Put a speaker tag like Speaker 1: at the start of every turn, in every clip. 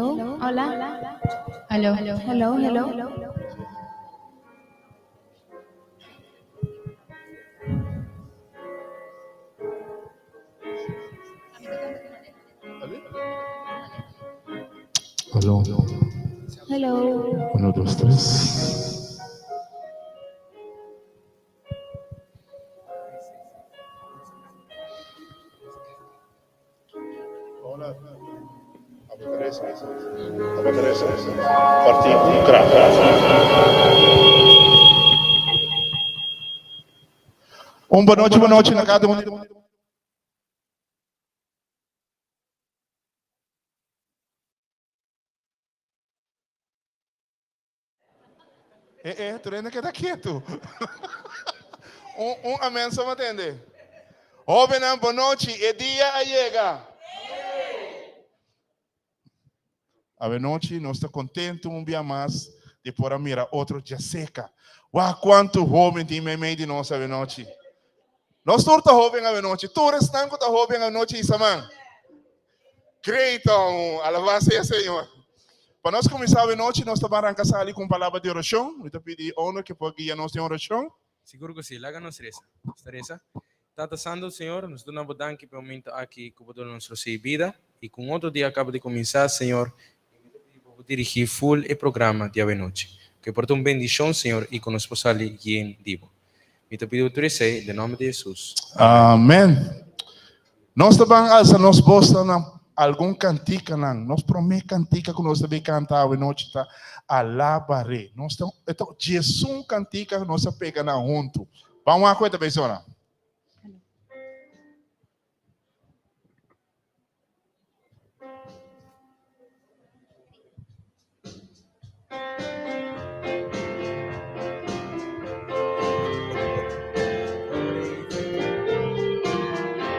Speaker 1: Hello, hola.
Speaker 2: Hello.
Speaker 1: Hello, hello.
Speaker 3: Aló.
Speaker 1: Hello.
Speaker 3: 1, 2, 3. Hola. Aparece. Partido. Boa noite na cada um. Tu ainda quer quieto. Amém, só me atende. Jovem, boa noite. E dia chega. A noite, nós estamos contentes dia mais de poder mirar outro dia seca. Uau, quanto jovem tem meio de nós a noite. Nós estamos jovens a noite. Todos estão jovens a noite, Isaman. Creio, alabança ao Senhor. Para nós começar a noite, nós estamos arrancando ali com palavra de oração. Eu estou pedindo honra que pode guiar nós em oração.
Speaker 4: Seguro que sim, láganos reza. Tata Santo, Senhor, nos damos danke pelo momento aqui que pode nossa vida e com outro dia acaba de começar, Senhor, dirigir full o programa de a noite. Que por tu bendição, Senhor, e conosco ali quem divo. Me te pido tu receio, em nome de Jesus.
Speaker 3: Amém. Nós estamos nós gostamos algum cantica nós prometemos cantica que nós devemos cantar a noite tá alabaré. Nós então Jesus cantica nós pega na junto. Vamos a coisa pessoal.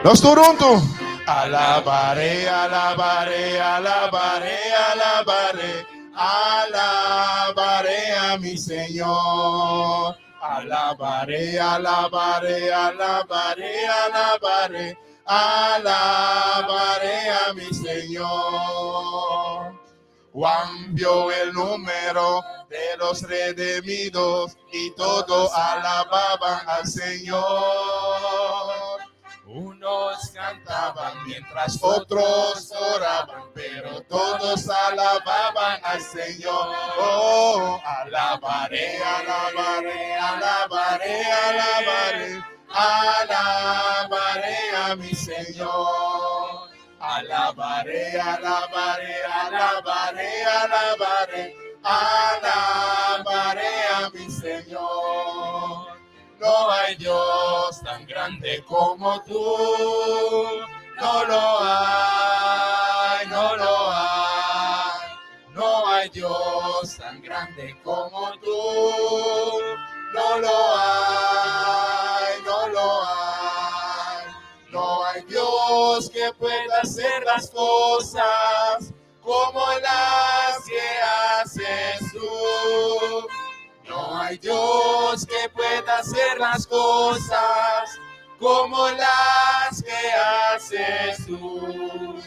Speaker 3: Nós todos juntos. Alabaré, alabaré, alabaré, alabaré, alabaré a mi Señor. Alabaré, alabaré, alabaré, alabaré, alabaré a mi Señor. Juan vio el número de los redimidos y todos alababan al Señor. Unos cantaban mientras otros oraban, pero todos alababan al Señor. Oh, alabaré, alabaré, alabaré, alabaré, alabaré a mi Señor. Alabaré, alabaré, alabaré, alabaré, alabaré a mi Señor. No hay Dios tan grande como tú, no lo hay, no lo hay. No hay Dios tan grande como tú, no lo hay, no lo hay. No hay Dios que pueda hacer las cosas como las que haces tú. No hay Dios que pueda hacer las cosas como las que haces tú.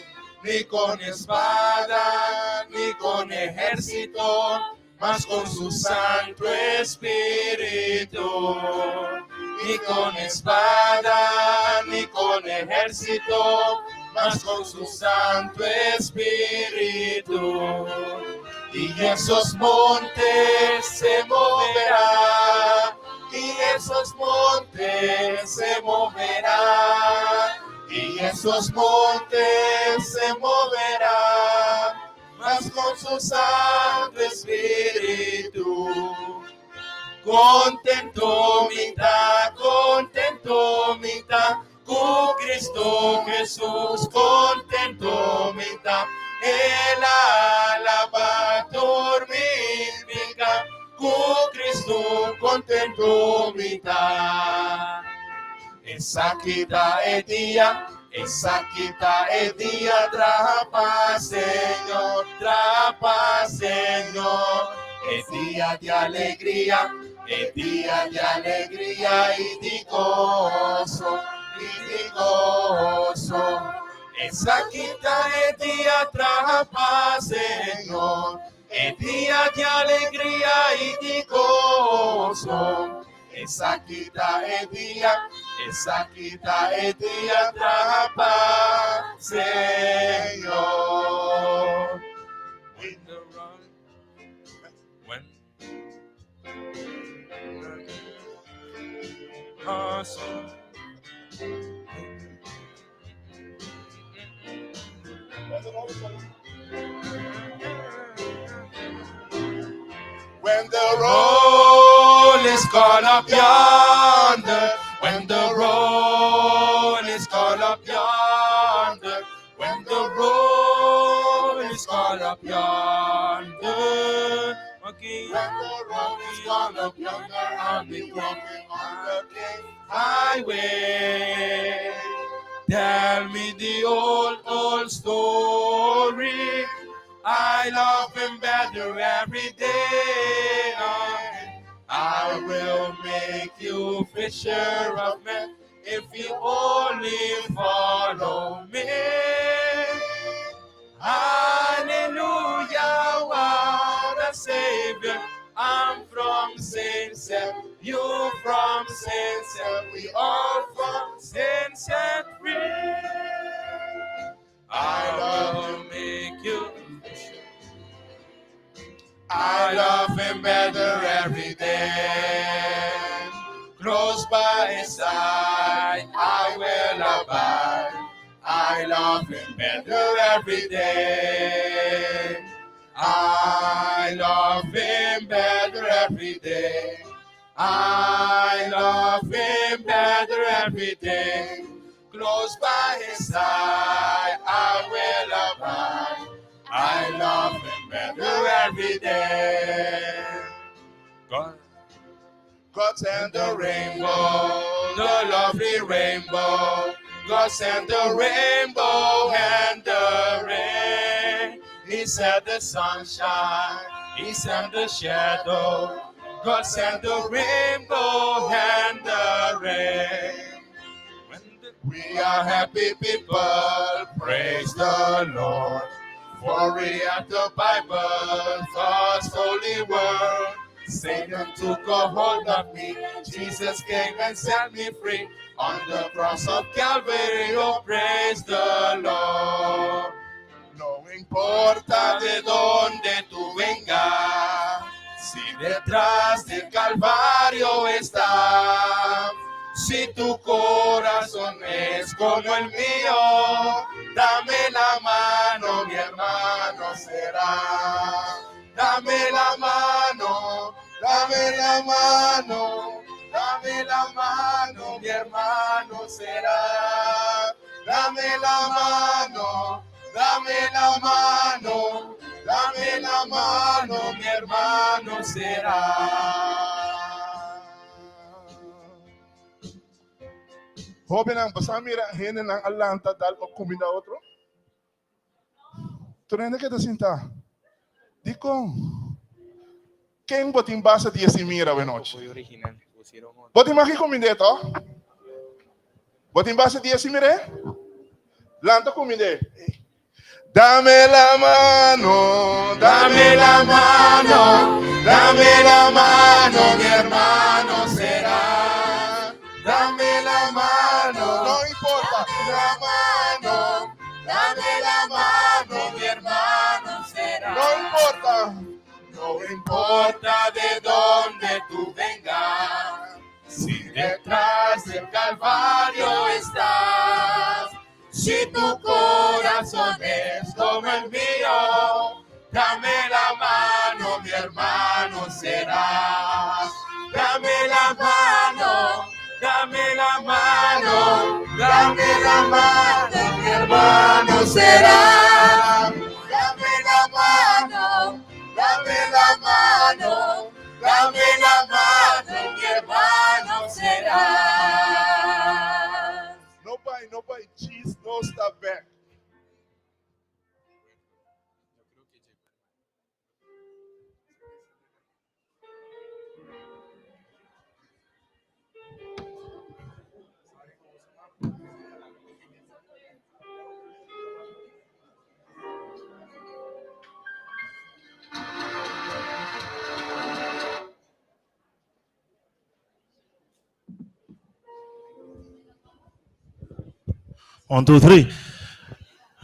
Speaker 3: Ni con espada, ni con ejército, mas con su Santo Espíritu. Ni con espada, ni con ejército, mas con su Santo Espíritu. Y esos montes se moverán, y esos montes se moverán, y esos montes se moverán, mas con su Santo Espíritu. Contento mitad, con Cristo Jesús, contento mitad. El alaba dormifica, con Cristo contento mitad. Esa quita el día, trapa Señor, el día de alegría, y de gozo,
Speaker 4: Essa quinta é dia da paz, Senhor. É dia de alegria e de gozo. Essa quinta é dia da paz, Senhor. When the run, when awesome.
Speaker 3: When the roll
Speaker 4: Roll is called up yonder. When the roll is called up yonder. When the roll is called up yonder. Okay.
Speaker 3: When the roll is called up yonder, I'll be walking on the king
Speaker 4: highway. Tell me the old story. I love him better every day. I will make you fisher of men if you only follow me. Hallelujah, what a Savior. I'm from sin set, you from sin set, we all from sin set free. I will make you. I love him better every day. Close by his side, I will abide. I love him better every day. I love him better every day. I love him better every day. Close by his side, I will abide. I love him better every day. God sent the rainbow, the lovely rainbow. God sent the rainbow and the rain. He sent the sunshine, he sent the shadow. God sent the rainbow and the rain. We are happy people, praise the Lord. For we have the Bible, God's holy word. Satan took a hold of me, Jesus came and set me free. On the cross of Calvary, oh praise the Lord. No importa de dónde tú vengas, si detrás del Calvario está. Si tu corazón es como el mío, dame la mano, mi hermano será. Dame la mano, dame la mano, dame la mano, mi hermano será. Dame la mano, dame la mano, dame la mano, mi hermano será.
Speaker 3: Joven ang basamira, hene ng alanta dal o kumina otro. Tunay kita sinta. Dico, quem botin basa di esimira venoch?
Speaker 4: Original, pusieron otro.
Speaker 3: Botin maki kuminde to? Botin basa di esimire? Lanta kuminde. Dame la mano,
Speaker 4: Dame la mano, dame la mano, mi hermano será. Dame la mano,
Speaker 3: no importa.
Speaker 4: la mano, dame la mano, mi hermano será.
Speaker 3: No importa.
Speaker 4: No importa de dónde tú vengas, si detrás del Calvario estás, si tu corazón es como el mío, dame la mano, mi hermano será. Dame la mano, dame la mano, dame la mano, mi hermano será. Dame la mano, dame la mano, dame la mano, mi hermano será.
Speaker 3: Nobody, Jesus no stop back.
Speaker 2: 1, 2, 3.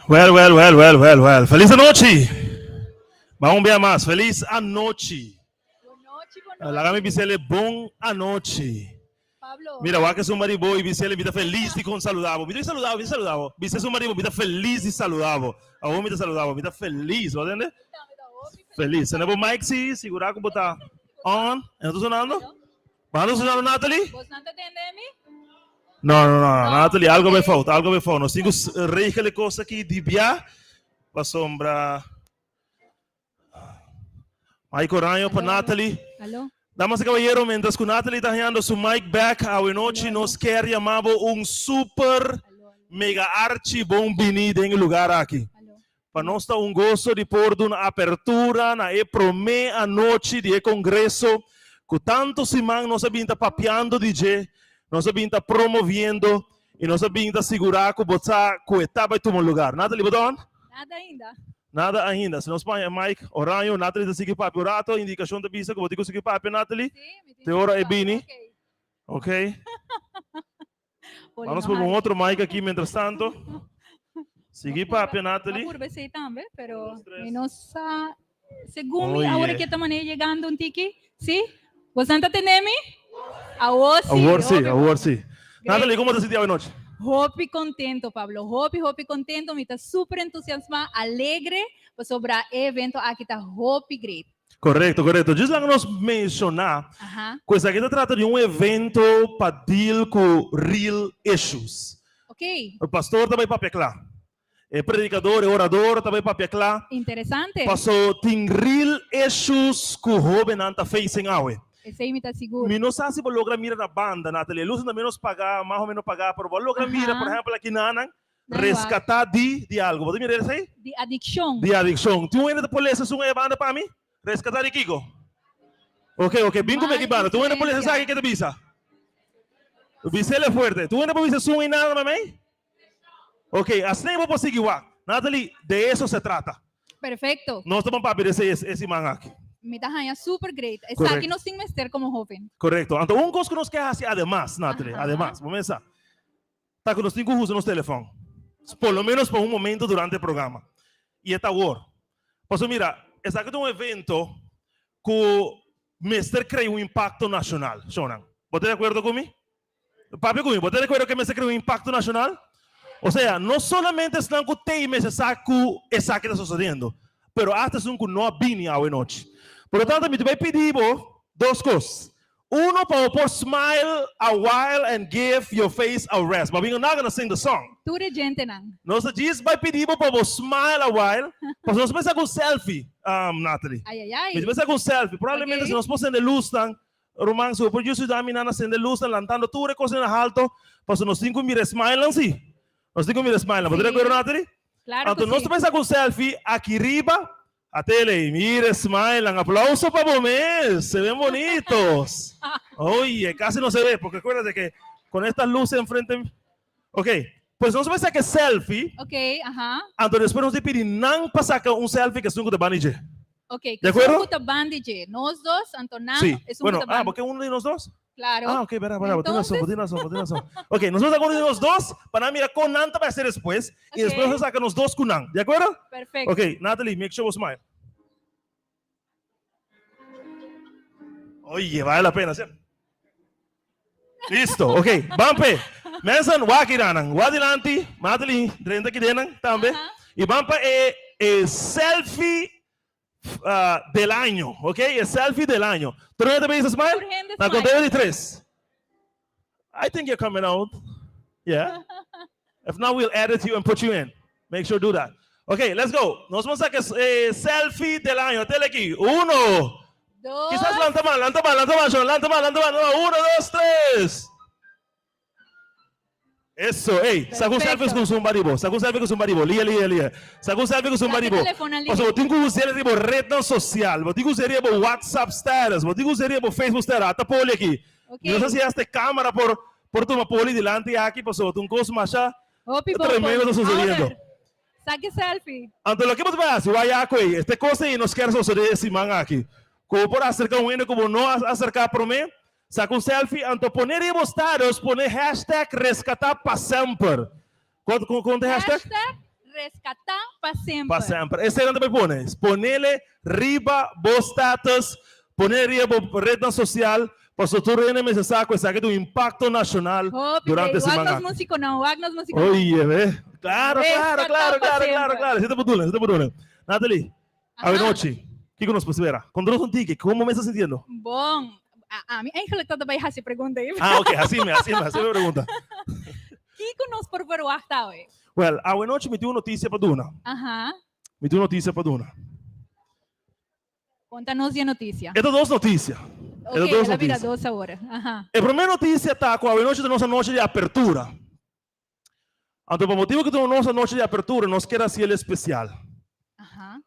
Speaker 2: Well. Feliz anoche. Vamos ver mais. Feliz anoche. Lagami bisele bom anoche.
Speaker 1: Pablo.
Speaker 2: Mira, o que é um maribo e bisele vida feliz de com saludável. Vida saludável. Bisele um maribo vida feliz de saludável. A homem vida saludável, vida feliz, entende? Feliz. Você não é Mike se segurar com botar on. Eu tô sonando? Vamos sonando, Natalie?
Speaker 1: Você não tá entendendo?
Speaker 2: Não, Natalie, algo me falta. Nós temos reis coisas aqui de bia para sombra. Mike Oranho para Natalie.
Speaker 1: Alô?
Speaker 2: Damas e caballeros, mientras que Natalie está ganhando su mic back, a noite nos quer chamar super mega archi bom venido em lugar aqui. Para nós está gosto de por uma apertura na promê a noite de congresso, que tanto Simão nós vinha papeando DJ, nós vinha promovendo e nós vinha segurar que botar que etapa tomar lugar. Natalie, botão?
Speaker 1: Nada ainda.
Speaker 2: Nada ainda. Se nós põe Mike Oranho, Natalie está seguindo papo rato, indicação da visa que vou ter que seguir papo, Natalie.
Speaker 1: Sim,
Speaker 2: Te hora é bini. Ok. Vamos por outro mic aqui, mientras tanto. Seguir papo, Natalie.
Speaker 1: Por você também, pero nossa segundo
Speaker 2: Oh,
Speaker 1: agora
Speaker 2: yeah.
Speaker 1: que estamos chegando um tiki, sim? Você está entendendo? Agora
Speaker 2: sim. Natalie, como te sentiu hoje noite?
Speaker 1: Hopi contento, Pablo. Hopi contento. Me está super entusiasmado, alegre sobre o evento aqui. Está hopi great.
Speaker 2: Correto. Just lá nos mencionar, coisa aqui trata de evento para deal com real issues.
Speaker 1: Ok.
Speaker 2: O pastor também para peclar. O predicador, o orador também para peclar.
Speaker 1: Interessante.
Speaker 2: Passou tem real issues que o jovem está facing hoje.
Speaker 1: Esse aí me está seguro.
Speaker 2: Me não sabe se você logra mirar na banda, Natalie. Luz não menos pagar, mais ou menos pagar, pero você logra mirar, por exemplo, aqui na resgatar de algo. Você mira isso aí?
Speaker 1: De adicção.
Speaker 2: De adicção. Tu ainda por isso uma banda para mim? Resgatar de Kiko. Ok. Bem como é que banda. Tu ainda por isso sabe que te visa? O bisel é forte. Tu ainda por isso suma e nada para mim? Ok. Assim eu vou seguir. Natalie, de isso se trata.
Speaker 1: Perfeito.
Speaker 2: Nós estamos para ver esse man aqui.
Speaker 1: Me está ganhando super great. Está aqui no sin mester como jovem.
Speaker 2: Correto. Então, coisa que nós queremos fazer, además, Natalie, además, vamos começar. Está com os 5 usos no telefone. Por lo menos por um momento durante o programa. E está agora. Pois mira, está aqui evento que o mestre criou impacto nacional. Shonan, ¿você de acordo comigo? Papi, comigo, ¿você de acordo que o mestre criou impacto nacional? Ou seja, não solamente estão com temas que está sucedendo, pero hasta es que não vini hoje noite. Por lo tanto, me vai pedir duas coisas. Uno, para por smile a while and give your face a rest. But we're not going to sing the song.
Speaker 1: Tu de gente não.
Speaker 2: Nós vai pedir para smile a while, para nós pensar com selfie, Natalie.
Speaker 1: Ai.
Speaker 2: Me pensar com selfie. Provavelmente se nós possamos de luz, Román, se por isso da minha sendo luz, lantando tudo coisa na alto, para nós cinco mira smile assim. Nós cinco mira smile. Pode reconhecer, Natalie?
Speaker 1: Claro que
Speaker 2: então, nós
Speaker 1: sim.
Speaker 2: pensar com selfie aqui riba. A tele, mire, smile, un aplauso para Bomés, se ven bonitos. Oye, casi no se ve, porque acuérdate que con estas luces enfrente. Ok, pues no se puede sacar selfie.
Speaker 1: Ok, ajá.
Speaker 2: Entonces después nos piden não para sacar un selfie que es un de bandije.
Speaker 1: Ok,
Speaker 2: ¿De acuerdo?
Speaker 1: que bandije. Nós dois, Antonan,
Speaker 2: Sí,
Speaker 1: es un
Speaker 2: bueno,
Speaker 1: bandije.
Speaker 2: porque uno de los dos.
Speaker 1: Claro.
Speaker 2: Ah, ok, espera,
Speaker 1: Entonces-
Speaker 2: tiene razón. Ok, nosotros sacamos los dos para mirar con Nanta para hacer después. Y
Speaker 1: Ok.
Speaker 2: después nos sacan los dos con Nan, ¿de acuerdo?
Speaker 1: Perfecto.
Speaker 2: Ok, Natalie, make sure you smile. Oye, vale la pena, ¿cierto? Listo, ok. Vampe, mensen wakiranan, wadilanti, Natalie, drenta que denan, también.
Speaker 1: Ajá.
Speaker 2: Y vampa selfie del año, ok? El selfie del año. ¿Tú no te ves smile?
Speaker 1: Urgente
Speaker 2: La
Speaker 1: smile.
Speaker 2: conteo de 3. I think you're coming out. Yeah. If not, we'll edit you and put you in. Make sure to do that. Okay, let's go. Nos vamos a sacar selfie del año. Tele aquí. 1.
Speaker 1: Dos.
Speaker 2: Quizás lanta mal. 1, 2, 3. Eso, hey, saca un
Speaker 1: Perfecto.
Speaker 2: selfie con su marido. Saca un selfie con su marido. Lia. Saca un selfie con su
Speaker 1: Saca
Speaker 2: marido.
Speaker 1: teléfono ali.
Speaker 2: O sea, tengo que usar tipo red no social. Tengo que usar tipo WhatsApp status. Tengo que usar tipo Facebook status. Hasta poli aqui.
Speaker 1: Ok.
Speaker 2: No sé si hasta cámara por tu poli delante aquí. Pasó, tu cosa más allá.
Speaker 1: Hopi,
Speaker 2: Tremendo está sucediendo.
Speaker 1: Ahora, saque selfie.
Speaker 2: Entonces, lo que vamos a hacer, vaya a esta cosa y nos quer suceder esse man aqui. Como por acercar um hino, como não acercar para mim, saca um selfie, então poner em status, poner hashtag rescatar para sempre. ¿Cuánto es hashtag?
Speaker 1: Rescatar para siempre.
Speaker 2: Para sempre. Esse é onde pones. Ponele riba vos status, ponele riba rede social, para o tu reine me saco essa do impacto nacional durante a semana.
Speaker 1: Wag nos músico não.
Speaker 2: Oye, ve. Claro.
Speaker 1: Rescatar para sempre.
Speaker 2: Você tá por Natalie, a noite. O que nos espera? Quando nós tique, como me está sentindo?
Speaker 1: Bom. A mim eigenlijk dat erbij has pergunta aí.
Speaker 2: Ah, ok. Assim me pergunta.
Speaker 1: Que nos por verwacht hoje?
Speaker 2: Well, a noite me deu notícia para Duna. Me deu notícia para Duna.
Speaker 1: Conta-nos a notícia.
Speaker 2: É duas notícias.
Speaker 1: Ok, ela vira 2 agora.
Speaker 2: A primeira notícia está com a noite da nossa noite de apertura. Então, por motivo que temos nossa noite de apertura, nós queremos ser especial.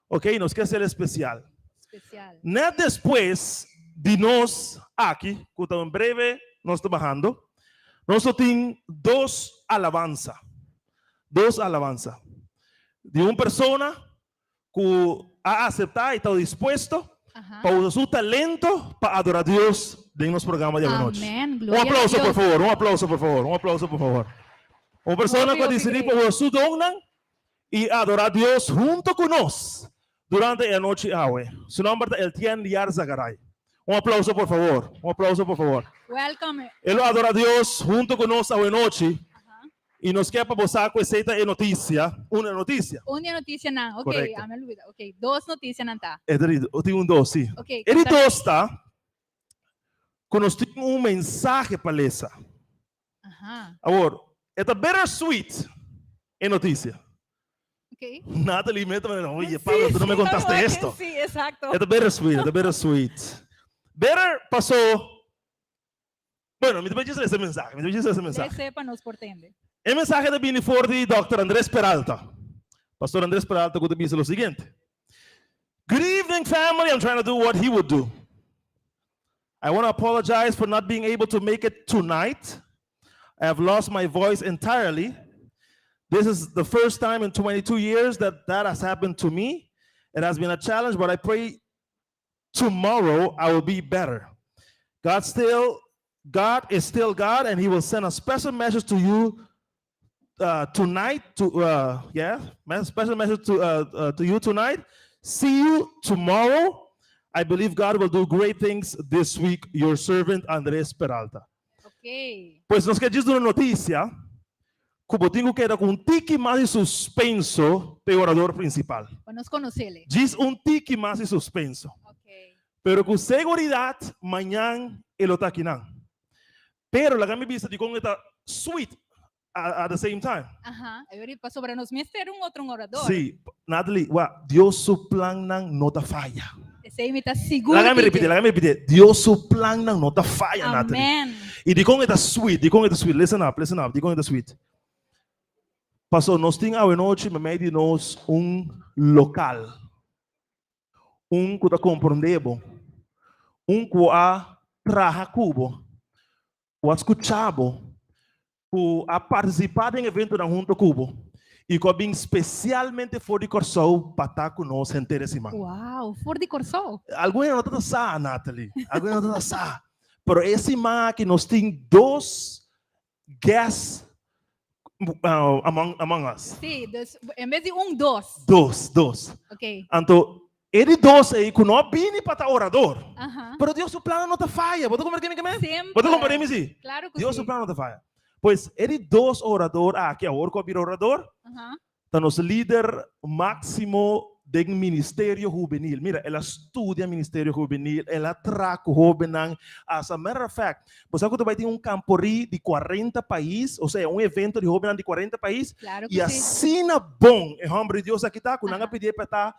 Speaker 2: Ok? Nós queremos ser especial. Net depois de nós aqui, que em breve nós estamos bajando, nós temos 2 alabanças. 2 alabanzas. De uma pessoa que ha aceptado e está disposto para usar su talento para adorar a Deus em nosso programa de noite. Um aplauso, por favor. Um aplauso, por favor. Um aplauso, por favor. Uma pessoa que decidiu para usar su dom e adorar a Deus junto conosco durante a noite. Su nome é Eltian Liar Zagaray. Um aplauso, por favor. Um aplauso, por favor.
Speaker 1: Welcome.
Speaker 2: Ele adora a Deus junto conosco a noite. E nos quer para você com essa notícia. Uma notícia.
Speaker 1: Uma notícia não. Ok, me olvida. Ok, 2 notícias não tá.
Speaker 2: Eu tenho 2, sim.
Speaker 1: Ok.
Speaker 2: Ele 2 está. Que nós temos mensagem para ler. Agora, é bittersweet em notícia.
Speaker 1: Ok.
Speaker 2: Natalie, oye, Pablo, tú no me contaste esto.
Speaker 1: Sí, exacto.
Speaker 2: É bittersweet. Bitter passou. Bueno, me diz esse mensagem.
Speaker 1: Sepa-nos por tende.
Speaker 2: El mensaje de Bini for de Dr. Andrés Peralta. Pastor Andrés Peralta que dice lo siguiente. Good evening, family. I'm trying to do what he would do. I want to apologize for not being able to make it tonight. I have lost my voice entirely. This is the first time in 22 years that has happened to me. It has been a challenge, but I pray tomorrow I will be better. God is still God, and he will send a special message to you tonight. Special message to you tonight. See you tomorrow. I believe God will do great things this week. Your servant Andrés Peralta.
Speaker 1: Ok.
Speaker 2: Pues nos quer dizer uma notícia que eu tenho que era com tique mais de suspenso do orador principal.
Speaker 1: Vamos conhecê-lo.
Speaker 2: Diz tique mais de suspenso.
Speaker 1: Ok.
Speaker 2: Pero com seguridade, amanhã ele está aqui não. Pero la gran vista de con esta sweet at the same time.
Speaker 1: Para sobre nos meter outro orador.
Speaker 2: Sí, Natalie, Dios su plan no te falla.
Speaker 1: Ese imita seguro.
Speaker 2: La gran repite. Dios su plan no te falla, Natalie.
Speaker 1: Amen.
Speaker 2: Y di con esta sweet, listen up, di con esta sweet. Pastor, nos tinha a noite, me medi nos local. Que está compreendendo. Que a traja cubo. Que ha escuchado. Que ha participado em evento na Junta Cubo. E que vem especialmente fora de Corsol para estar conosco em semana.
Speaker 1: Uau, fora de Corsol?
Speaker 2: Alguém não está sabendo, Natalie. Alguém não está sabendo. Pero esse semana que nós temos 2 guests among us.
Speaker 1: Sim, em vez de 2.
Speaker 2: 2.
Speaker 1: Ok.
Speaker 2: Então, ele 2 aí que não vem para estar orador. Pero Deus o plano não te falha. Pode compreender comigo?
Speaker 1: Sempre.
Speaker 2: Pode compreender sim?
Speaker 1: Claro que
Speaker 2: Deus
Speaker 1: sim.
Speaker 2: o plano não te falha. Pois ele 2 orador aqui agora que vira orador. Tá nos líder máximo do ministério juvenil. Mira, ela estudia ministério juvenil, ela traca jovem. As a matter of fact, você sabe que vai ter campori de 40 países, ou seja, evento de jovem de 40 países.
Speaker 1: Claro que
Speaker 2: E assim na bom, é homem de Deus aqui tá, com nanga pedir para estar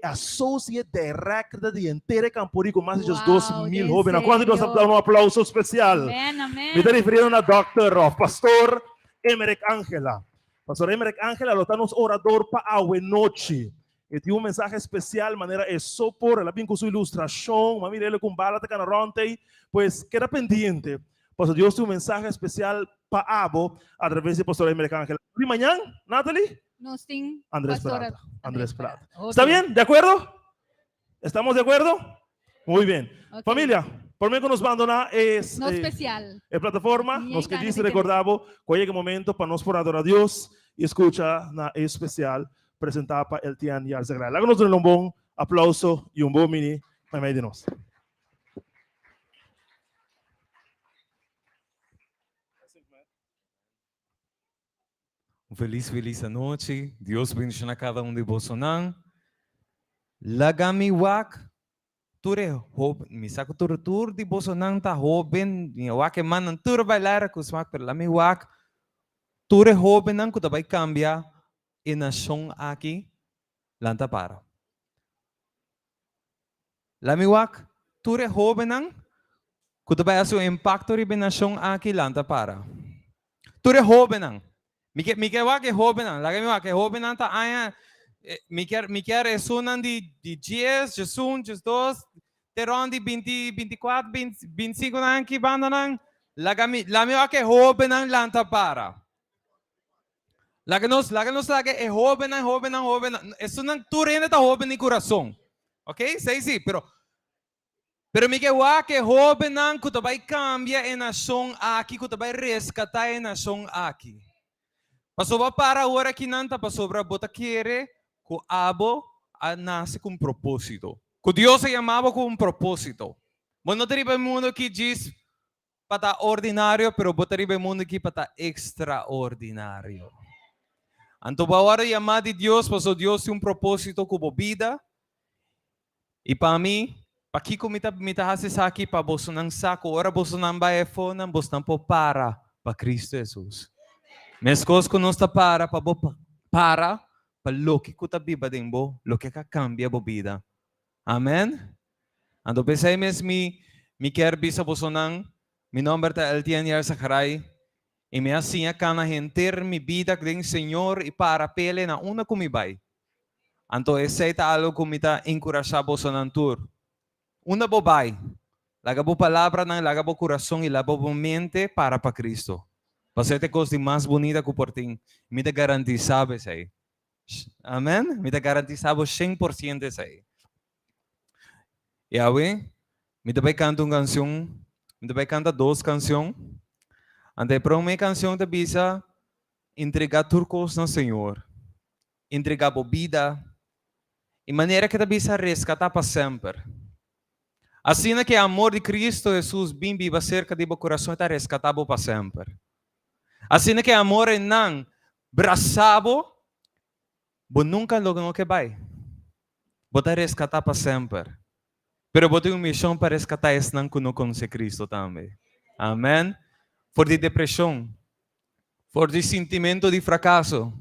Speaker 2: associate director de inteira campori com mais de 2.000 jovens. Quando nós damos aplauso especial.
Speaker 1: Amém.
Speaker 2: Me está referindo a Dr. Pastor Emerick Angela. Pastor Emerick Angela lo está nos orador para a noite. E tem mensaje especial, maneira é sopor, ela vem com sua ilustração, mira ele com bala de canaronte, pues queda pendiente. Pastor Deus tem mensaje especial para Abo, através de Pastor Emerick Angela. E amanhã, Natalie?
Speaker 1: Nós temos
Speaker 2: Andrés Peralta. ¿Está bien? ¿De acuerdo? ¿Estamos de acuerdo? Muy bien.
Speaker 1: Okay.
Speaker 2: Familia, Por mim que nos abandonar es
Speaker 1: no especial.
Speaker 2: a plataforma,
Speaker 1: Ninguém
Speaker 2: nos que
Speaker 1: tá
Speaker 2: disse
Speaker 1: nem
Speaker 2: recordava qual é o momento para nós por adorar a Deus e escutar na especial apresentar para el Tian Yar Sagrado. Láganos um bom aplauso e bom mini para meio de nós.
Speaker 5: Feliz noite. Deus bendiga a cada de vocês. Lagami wak ture hob mi saco tur di bosonan ta hoben ni wak man tur bailar ku smak per lami wak ture hoben ang kutabay cambia inasyon aki lanta para. Lami wak ture hoben ang kutabay aso impacto ri benasyon aki lanta para. Ture hoben ang Mike wak hoben ang lagami wak hoben ang ta aya me quer é sunan de 10, de 1, de 2, teron de 20, 24, 20, 25 nang kibanda nang lami wak hoben ang lanta para. Laganos lagi é hoben ang. É sunan turene ta hoben ni coração. Ok? Sei sim, pero Mike wak hoben ang kutabay cambia e nação aqui, kutabay rescatar e nação aqui. Pasoba para hora que nanta, pasobra bota querer que abo nasce com propósito. Que Deus se chamava com propósito. Mas não teria mundo que diz para ordinário, pero botaria mundo que para extraordinário. Então, agora chamar de Deus, passou Deus tem propósito com a vida. E para mim, para que comita hace aqui para você não saco, ora você não vai fone, você não para Cristo Jesus. Mes coisas que nós para lo que kuta biba din bo, lo que cambia bo vida. Amen. Ando pensei mes mi quer bisa bosonang, mi nombre ta el Tian Yar Sagrado, e me assim a cana enter mi vida com Senhor e para pele na una kumibay. Anto esse ta algo kumita encorajar bosonang tur. Una bobay, laga bo palavra nang laga bo coração e laga bo mente para Cristo. Pasete coisa mais bonita que por ti, me te garantizava isso aí. Amém? Me te garantizava 100% isso aí. E aí, me te vai cantar uma canção, me te vai cantar 2 canções. Ante para uma canção te bisa entregar turcos no Senhor, entregar a vida, e maneira que te bisa resgatar para sempre. Assim que o amor de Cristo Jesus bem viva cerca de seu coração está resgatado para sempre. Assim que amor é não braçado, você nunca logo que vai. Você resgatar para sempre. Pero você tem uma missão para resgatar esse não que não conhece Cristo também. Amém? For de depressão, for de sentimento de fracasso,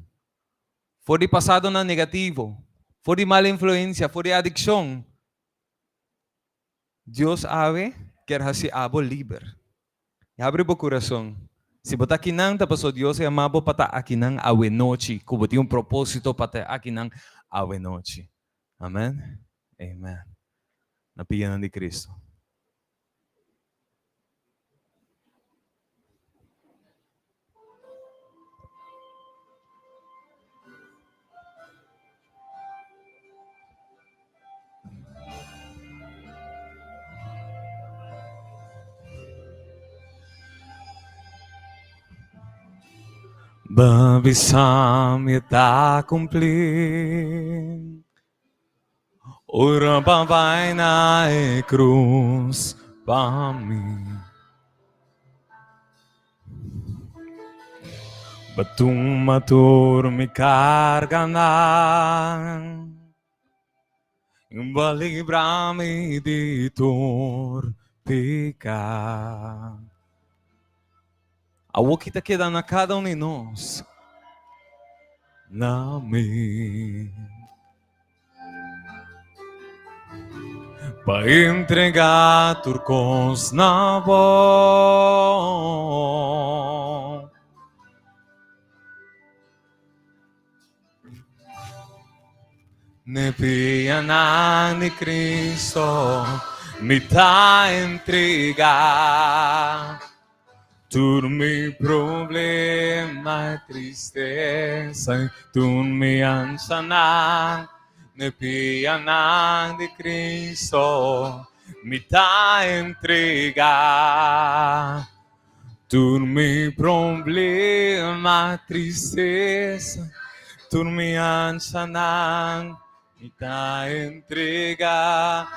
Speaker 5: for de passado não negativo, for de mala influência, for de adicção. Deus abre, quer fazer abo livre. E abre o coração. Se você aqui não está passando Deus é amado para aqui não a noite, como tem propósito para aqui não a noite. Amém? Amém. Na pia de Cristo. Babisam está cumprir. Ora vai na cruz para mim. Batum matur me carga na. Livra-me de dor, pecar. A que está quedando a cada de nós. Na mim. Para entregar turcos na voz. Ne pia de Cristo me tá entregar. Tu mi problema e tristeza, tu me han sanado. Ne pia de Cristo me tá entregar. Tu mi problema, tristeza, tu mi ansiedad, me tá entregar.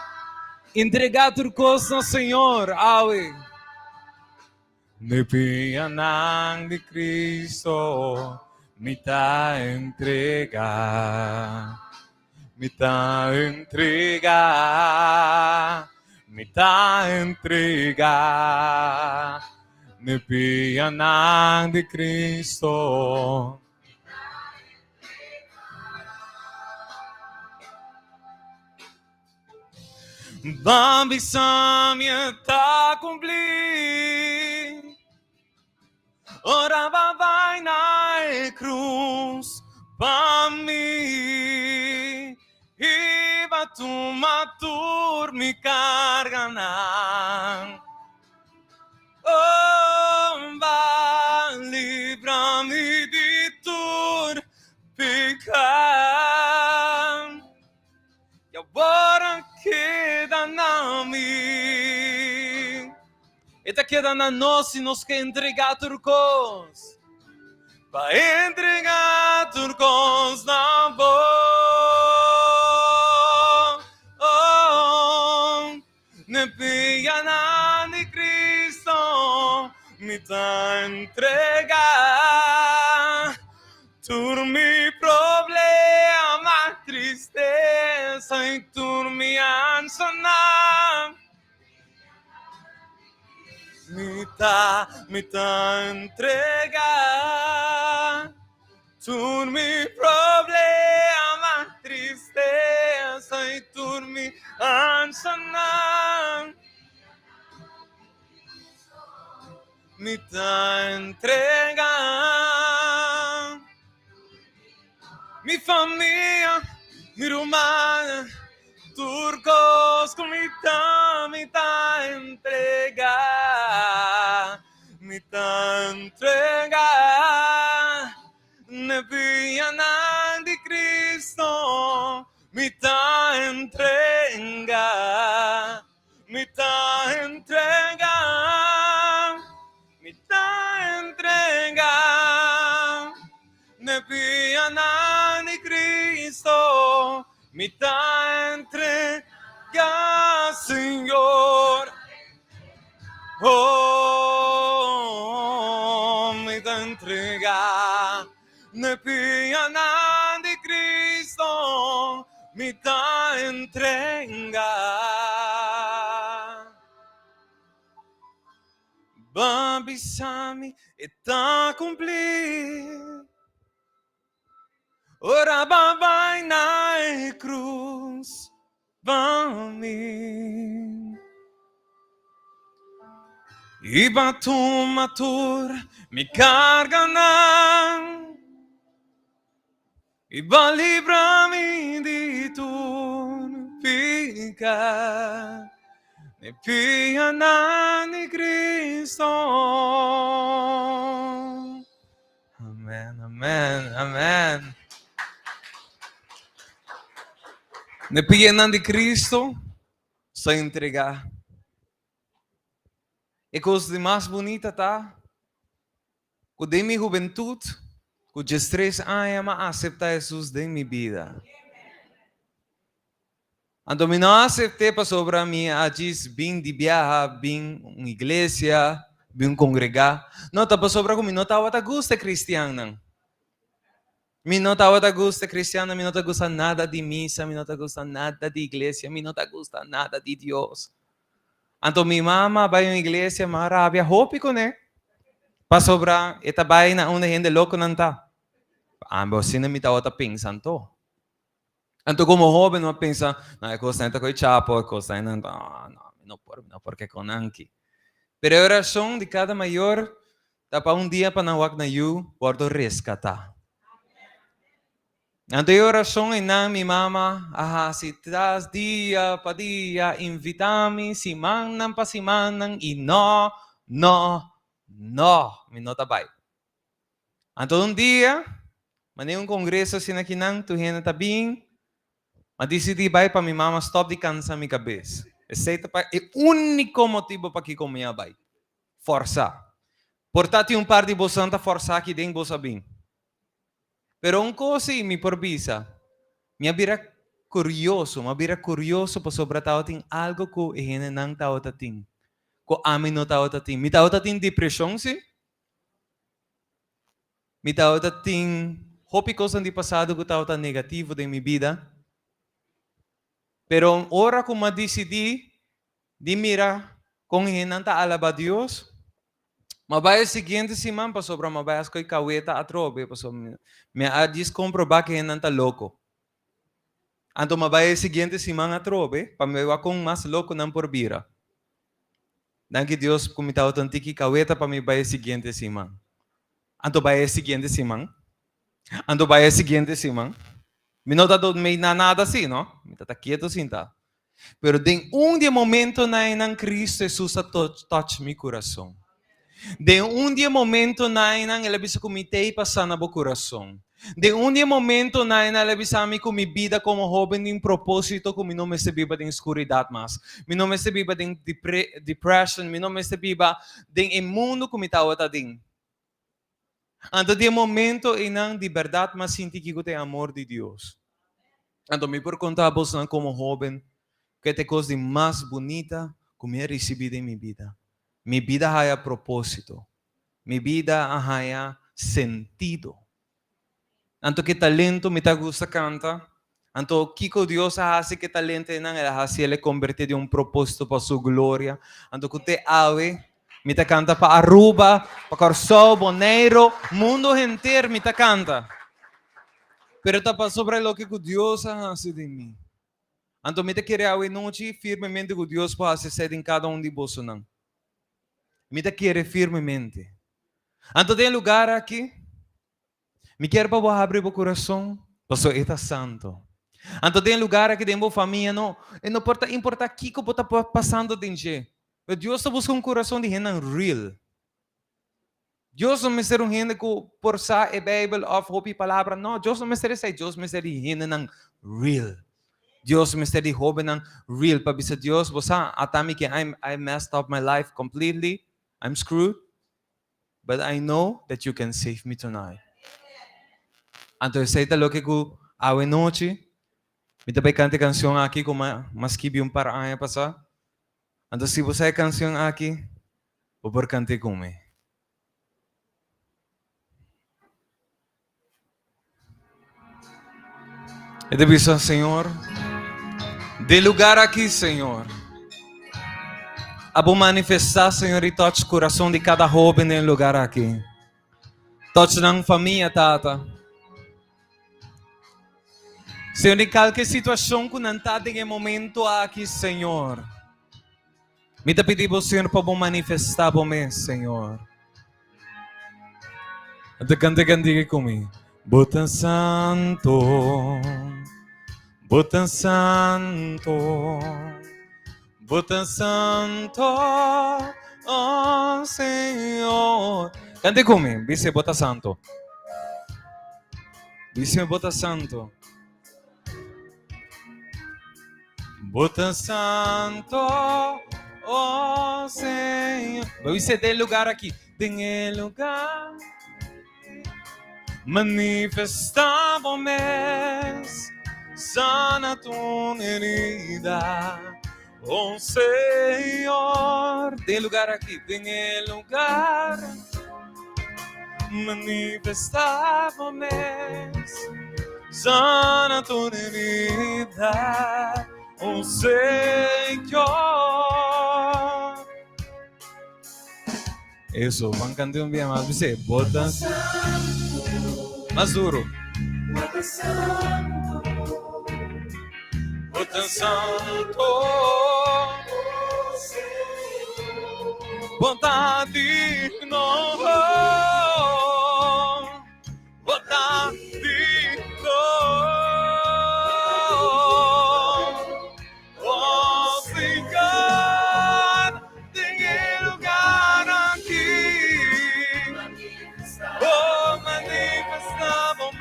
Speaker 5: Entregar tu coisa, Senhor, awe. Me pianang de Cristo, me tá entregar. Me tá entregar. Me tá entregar. Me pianang de Cristo. Bambi samia tá cumprir. Ora vai na cruz para mim. E va tu matur me carga na. Oh, va livra-me de tur pecar. E agora queda na mim. E te queda na nós e nos que entregar turcos. Para entregar turcos na boa. Oh, ne pia de Cristo me tá entregar. Tu mi problema, tristeza e tu mi ansiedad. Me tá entregar. Tu mi problema, tristeza e tu mi ansiedad. Me tá entregar. Mi família, mi romana, turcos con mi tá entregar. Me tá entregar. Ne pianan de Cristo, me tá entregar. Me tá entregar. Me tá entregar. Ne pianan de Cristo, me tá entregar, Senhor. Oh, me tá entregar. Ne pianan de Cristo, me tá entregar. Babisami e tá cumprir. Ora vai na cruz para mim. E batum matur me carga não. E va livra-me de tu pecar. Ne pianan de Cristo. Amém, amém, amém. Ne pianan de Cristo se entregar. E coisa de mais bonita tá? Que de minha juventude, que de 3 anos aceitar Jesus de minha vida. Então, eu não aceitei para sobre mim, diz, vim de viajar, vim uma igreja, vim congregar. Não, tá para sobre mim, não estava a gosto cristiano. Me não estava a gosto cristiano, me não está gosta nada de missa, me não está gosta nada de igreja, me não está gosta nada de Deus. Então, minha mama vai em igreja, maravilha, hope com né? Para sobrar, eta vai na uma gente louco não tá. Você não me estava pensando. Então, como jovem, não pensa, não, é coisa não com o chapo, é coisa não, não porque com anki. Pero a oração de cada maior, tá para dia para não na you, guardo rescatar. Então, a oração é na minha mama, se tras dia para dia, invita-me, simanan pa simanan, e não, me nota vai. Então, dia, mandei congresso assim aqui não, tu gente tá bem, mas decidi vai para minha mama, stop de cansar minha cabeça. Esse é o único motivo para que comia vai. Força. Portati um par de bosanta força aqui dentro bosa bem. Pero um coisa me porbisa. Me abira curioso para sobre tao ting algo ko ihene nang tao tating. Ko amin no tao tating. Mi tao tating depressão si? Mi tao tating hopi coisa de passado ko tao ta negativo de mi vida. Pero ora ko madecidi di mira kung ihene ta alaba Dios. Mabaya seguinte semana pa sobra mabaya ko ikaweta atrobe pa sobra me adis comprobar que ihene ta louco. Anto mabaya seguinte semana atrobe pa me wa kung mas louco nang porbira. Danke Deus kumitaw tantiki kaweta pa me baya seguinte semana. Anto baya seguinte semana. Anto baya seguinte semana. Minota do may nada assim, no? Mitata quieto sinta. Pero tem dia momento na inang Cristo Jesus a touch mi coração. De dia momento na inang elabisa kumitei pasana bo coração. De dia momento na inang elabisa mi kumi vida como jovem din propósito kumi no me se viva din escuridad mas. Mi no me se viva din depression, mi no me se viva din imundo kumitawa ta din. Anto de momento inang de verdade mas sinti que te amor de Deus. Anto me por contar vos como jovem que te coisa mais bonita que me recebi em minha vida. Minha vida há propósito. Minha vida há sentido. Anto que talento me tá gusta canta. Anto Kiko Deus hace que talento não ela hace ele convertir de propósito para sua glória. Anto que te ave me tá canta para Aruba, para Corsol, Bonaire, mundo inteiro me tá canta. Pero tá para sobre lo que Deus hace de mim. Anto me te querer a noite firmemente com Deus para fazer em cada de vós não. Me te querer firmemente. Anto tem lugar aqui. Me quer para abrir o coração. Pastor, está santo. Anto tem lugar aqui dentro da família não. E não importa aqui que está passando dentro. Deus está buscando coração de gente real. Deus não me ser gente que por sa a Bible of hope palavra. Não, Deus não me ser isso. Deus me ser gente real. Deus me ser jovem real. Para bisa Deus, você atami que I messed up my life completely. I'm screwed. But I know that you can save me tonight. Então, sei lo que eu awe noite. Me também cante canção aqui como mas que vi para ano passado. Então, se você canção aqui, vou por cante comigo. E devido Senhor, de lugar aqui, Senhor, abo manifestar, Senhor, e touch o coração de cada jovem no lugar aqui. Touch na família, tata. Senhor, em qualquer situação que não está em momento aqui, Senhor, me te pedimos, Senhor, para manifestar para mim, Senhor. Até cante comigo. Botan Santo, Botan Santo, Botan Santo, oh Senhor. Cante comigo, dice Botan Santo. Dice Botan Santo. Botan Santo, oh Senhor. Dice del lugar aqui. Den lugar. Manifestamos, sana tu herida, oh Senhor. Tem lugar aqui, tem lugar. Manifestamos, sana tu herida, oh Senhor. Isso, vamos cantar um bem mais. Você bota mais duro. Botan Santo, Botan digno, Botan digno, oh Senhor, tem lugar aqui, oh manifestamos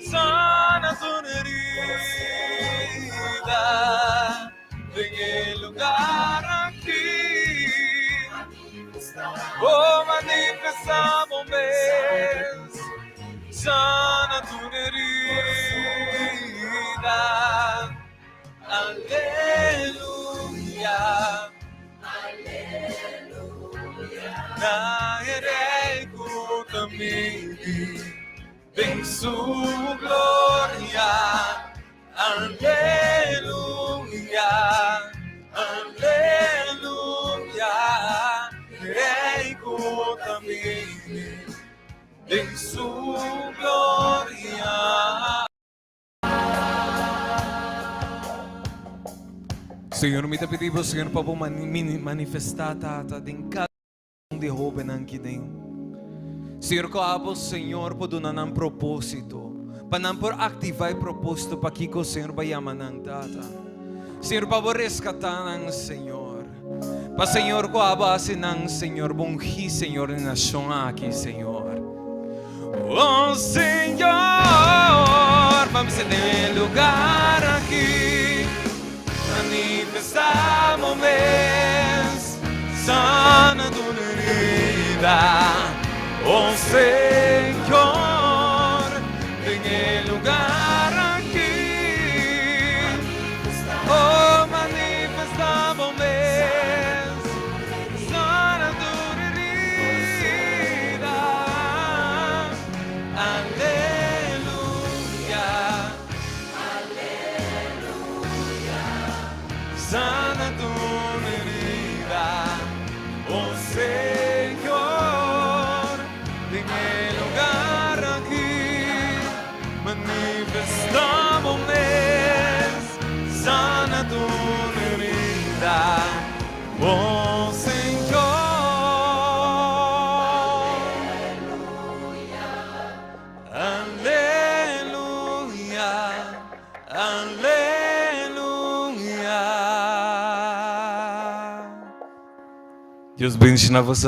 Speaker 5: sana tu herida, Aleluya. Nairei justamente en su gloria. Aleluya. Aleluya. Irei justamente en su gloria. Senhor, me pedimos, Senhor, para manifestar em cada de jovem aqui dentro. Senhor, coabo, Senhor, para donar um propósito, para não por ativar propósito para que o Senhor vai amar tata. Senhor, para resgatar Senhor, para Senhor, coabo assim Senhor, bom ri, Senhor, na nação aqui, Senhor. Oh, Senhor, vamos em lugar aqui, manifestamos sana tu herida, oh Señor, en el lugar aquí, oh manifestamos sana tu herida, aleluya, aleluya, sana tu herida. Oh Señor, en el lugar aquí manifestamos sana tu herida. Oh Señor, aleluya, aleluya. Deus bendiga você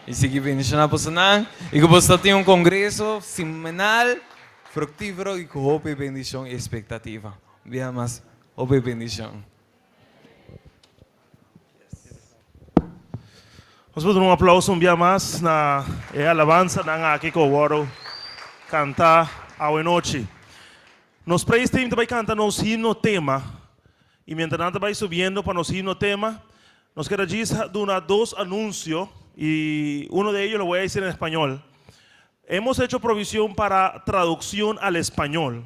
Speaker 5: e siga bendicionando você e que você tenha congresso semanal fructífero e com hope, bendição e expectativa. Via mais hope e bendição.
Speaker 2: Vamos dar um aplauso dia mais na alabança na aqui com o Waro cantar a noite. Nos preste tempo para cantar nos himno tema e mientras nada vai subindo para nos himno tema. Nos queda dar dos anuncios y uno de ellos lo voy a decir en español. Hemos hecho provisión para traducción al español.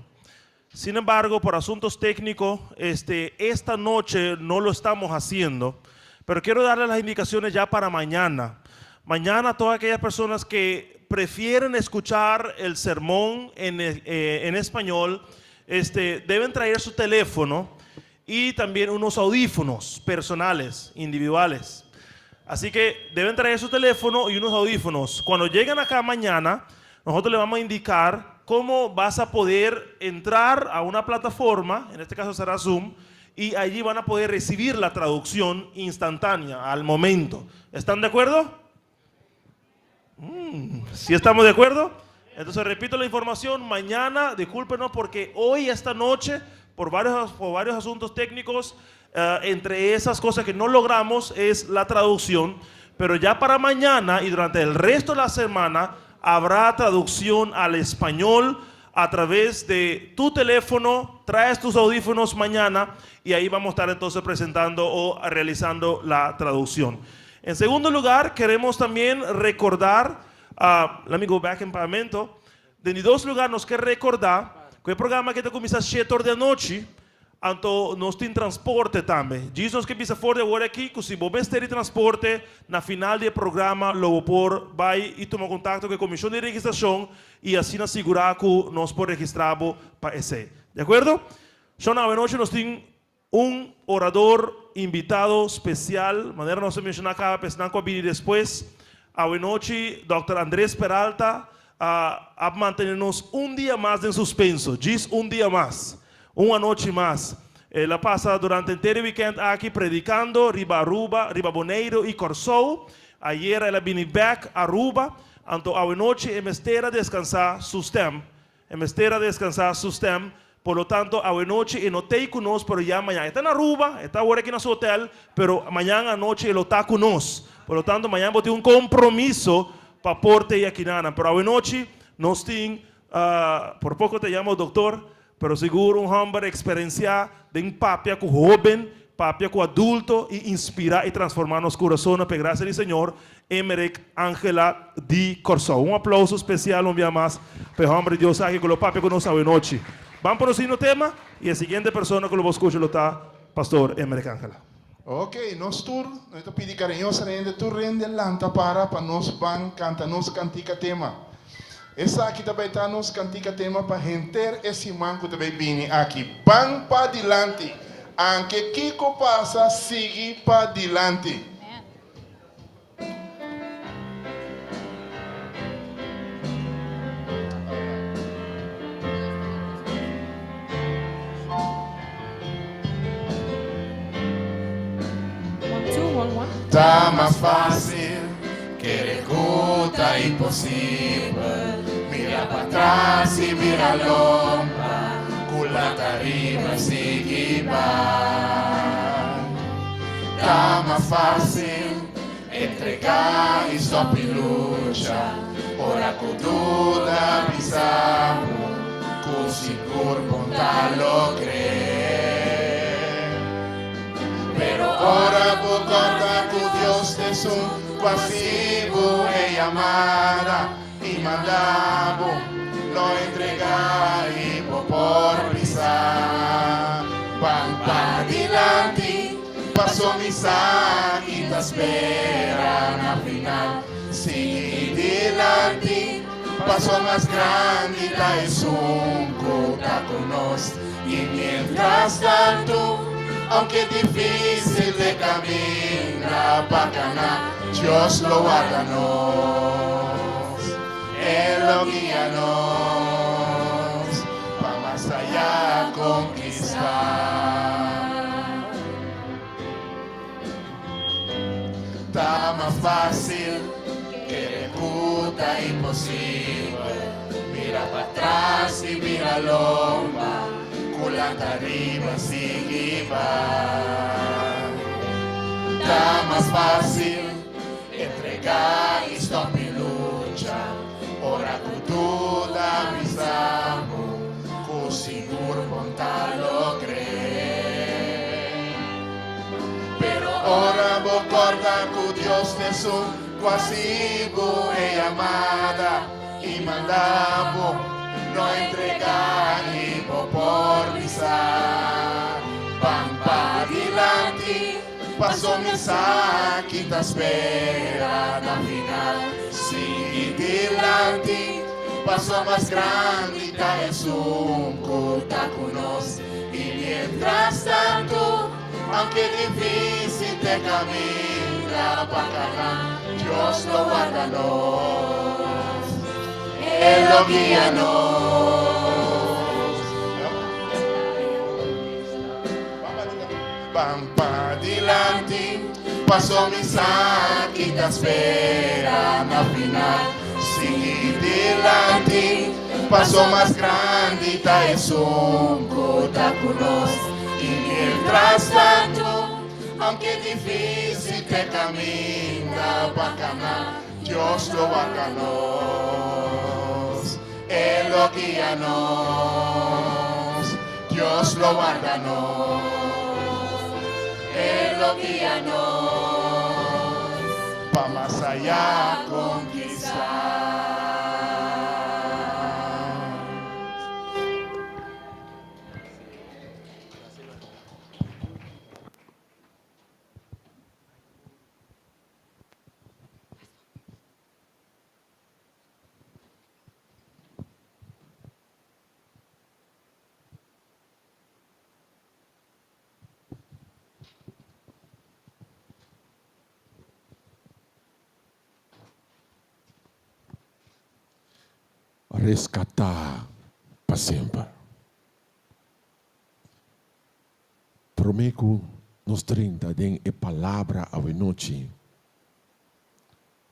Speaker 2: Sin embargo, por asuntos técnicos, esta noche no lo estamos haciendo. Pero quiero darles las indicaciones ya para mañana. Mañana todas aquellas personas que prefieren escuchar el sermón en español, deben traer su teléfono y también unos audífonos personales, individuales. Así que deben traer su teléfono y unos audífonos. Cuando lleguen acá mañana, nosotros les vamos a indicar cómo vas a poder entrar a una plataforma, en este caso será Zoom, y allí van a poder recibir la traducción instantánea, al momento. ¿Están de acuerdo? ¿Sí estamos de acuerdo? Entonces repito la información, mañana, discúlpenos porque hoy, esta noche, por varios asuntos técnicos, entre esas cosas que no logramos es la traducción, pero ya para mañana y durante el resto de la semana habrá traducción al español a través de tu teléfono. Traes tus audífonos mañana y ahí vamos a estar entonces presentando o realizando la traducción. En segundo lugar, queremos también recordar, let me go back en pagamento, de dos lugares nos quer recordar que o programa que começa às 7 horas da noite, então nós temos transporte também. Diz nos que precisa fora de agora aqui, que se você ter transporte, na final do programa, o por vai e toma contato com a comissão de registração e assim assegurar que nós podemos registrar para esse. De acordo? Então, na noite nós temos orador invitado especial, maneira nós mencionar cada pessoa que vai vir depois. A noite, Dr. Andrés Peralta, a mantenernos día más en suspenso. Diz día más, una noche más. Ela pasa durante el weekend aquí predicando, riba Aruba, riba Boneiro y Corsou. Ayer ela vine back a Aruba. Então, a noite, emestera descansar sustem. Por lo tanto, a noite, não tem conosco, pero ya mañana. Está en Aruba, está ahora aquí en nuestro hotel, pero mañana a noche ele está conosco. Por lo tanto, mañana vou ter compromisso para porte y aquinana. Pero a noche nos tienen, por poco te llamo doctor, pero seguro um homem experienciar de um papia com jovem, papia com adulto e inspirar e transformar nos corações, por graça do Senhor, Emerick Angela Di Corso. Um aplauso especial, dia mais, para o homem de Deus aqui com o papia conosco hoje noite. Vamos para o seguinte tema, e a seguinte pessoa que lo escucha está Pastor Emerick Angela.
Speaker 3: Ok, nós tour, nós te pedimos carinhosamente, tu rende lanta para nós van cantar nos cantica tema. Essa aqui também está nos cantica tema para render esse manco também bem aqui. Van para dilante, anche Kiko passa, sigue para dilante. Tá mais fácil, que recuta impossível. Mira para trás e mira lomba, culata arriba sigue vai. Tá mais fácil, entregar e só luta. Ora com dúvida pisamos, com seguro contá-lo crer. Pero ora por contar con Dios de su pasivo e amada y mandamos lo entregar y por pisar. Van para adelante, pasó misa y te esperan al final. Sigue adelante, paso más grande y la es un coca con nos. Y mientras tanto, aunque difícil de caminar para ganar, Dios lo guarda nos, Él lo guía nos, para más allá conquistar. Está más fácil que reputa imposible, mira para atrás y mira lomba. Culata arriba sigue va. Está más fácil entregar y stop y lucha. Ora con tu la avisamos, con seguro contalo creer. Pero ora concorda con Dios de su quasi e amada y mandamos no entregar y por pisar. Van para adelante, pasó misa que te espera al final. Sigue adelante, paso más grande y es un culta con nos. Y mientras tanto, aunque difícil te camina para ganar, Dios lo guarda nos, Él lo guía nos. Van para adelante, pasó misa que te esperan al final. Sigue adelante, paso más grande y te es un coda con nos. Y mientras tanto, aunque difícil te camina para ganar, Dios lo guarda nos, Él lo guía nos, Dios lo guarda nos, Él lo guía nos, pa' más allá conquistar.
Speaker 6: Rescatar para sempre. Prometo nos 30 den a palavra a noite.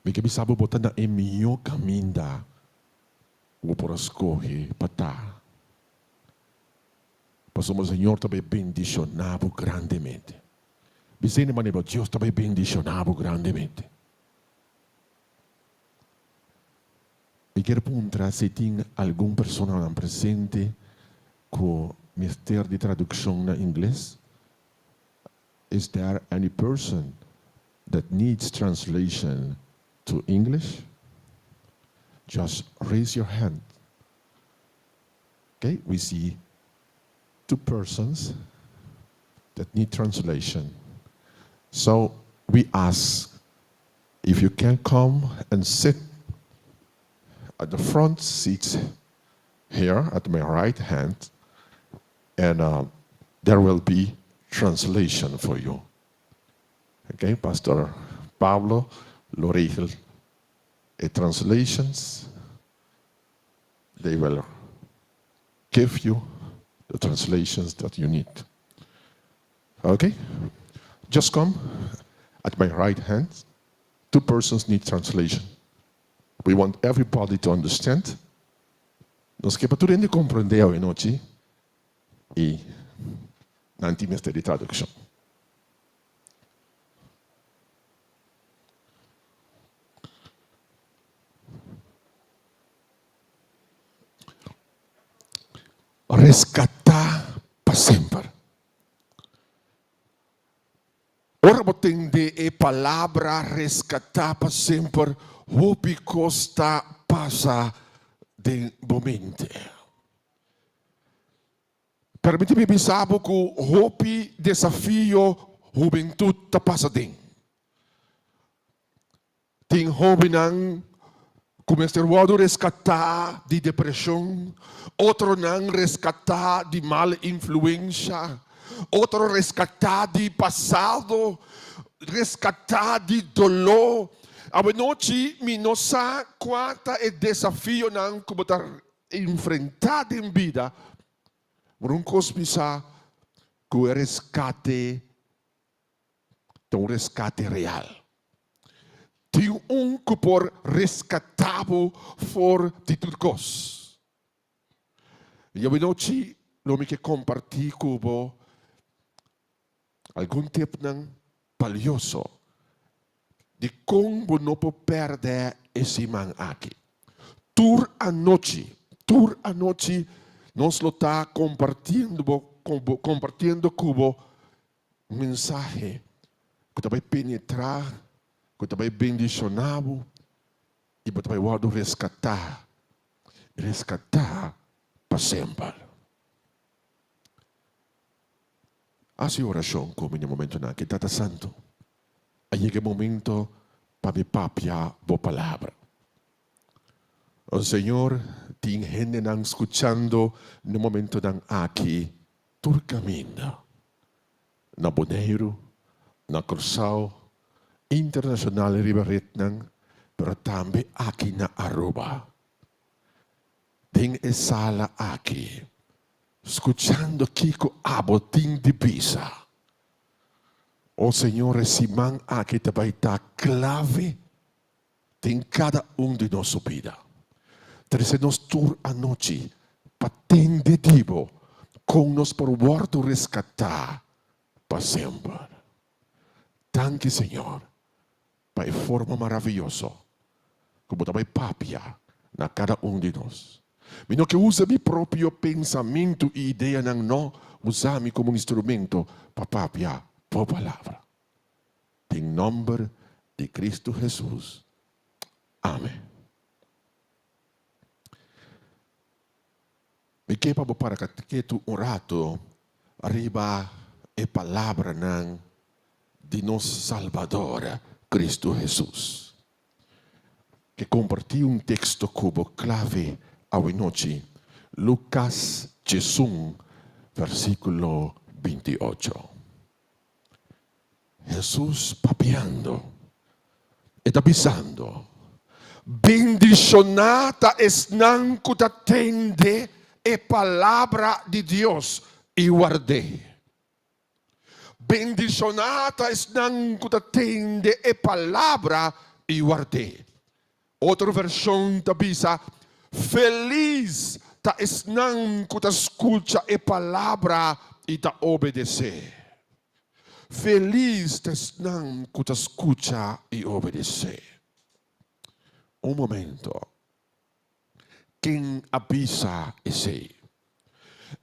Speaker 6: Me que sabe botar na melhor caminho o por escolher para estar. Mas o Senhor também bendicionava grandemente. Dizendo de maneira, Deus também bendicionava grandemente. E quero perguntar se tem alguma pessoa presente com Ministério de Tradução na inglês? Is there any person that needs translation to English? Just raise your hand. Okay, we see 2 persons that need translation. So we ask if you can come and sit at the front seats here at my right hand, and there will be translation for you. Okay, Pastor Pablo Lorigel, translations, they will give you the translations that you need. Okay, just come at my right hand. 2 persons need translation. We want everybody to understand. Nós que para tudo compreender hoje noite e nanti mestre de tradução. Rescatar para sempre. Ora botende a palavra rescatar para sempre, o que costa passa de momento. Permite-me pensar que o desafio juventude está passando. Tem jovem começar a rescatar de depressão, outro não rescatar de mala influência, outro rescatar de passado, rescatar de dolor. A noite, não sabe quanto é desafio não como estar enfrentado em vida. Mas não cospisa que o resgate é um resgate real. Tem que por rescatado for de tudo coisa. E a noite, não me que compartilhar com você algum tempo não valioso de como não pode perder esse man aqui. Tur a noite, nós lo está compartilhando com você mensagem que vai penetrar, que vai bendicionar e que vai resgatar para sempre. Haz oração comigo no momento na que Tata Santo. Aí é o momento para me papiar a palavra. O Senhor tem gente não escutando no momento não aqui, todo caminho. Na Boneiro, na Corsal, Internacional Ribaretnang, pero também aqui na Aruba. Tem a sala aqui. Escuchando Kiko abotin de pisa. O Senhor, esse man aqui vai estar clave em cada de nossa vida. Treze nos tur a noite, patendetivo, com nos por volta rescatar para sempre. Tanque, Senhor, para forma maravilhosa, como também papia na cada de nós. Mas que usa meu próprio pensamento e ideia, não usar-me como um instrumento para papiar a palavra. Em nome de Cristo Jesus. Amém. Me quepa para que tu orato arriba a palavra de nosso Salvador, Cristo Jesus. Que compartilhe um texto como clave a noite, Lucas 18, versículo 28. Jesus papiando e avisando, bendicionata es nan que atende a palavra de Deus e guardei. Bendicionata es nan que atende a palavra e guardei. Outra versão avisa, feliz ta es nan que escuta a palavra e ta obedecer. Feliz es nan que escuta e obedecer. Um momento. Quem avisa esse?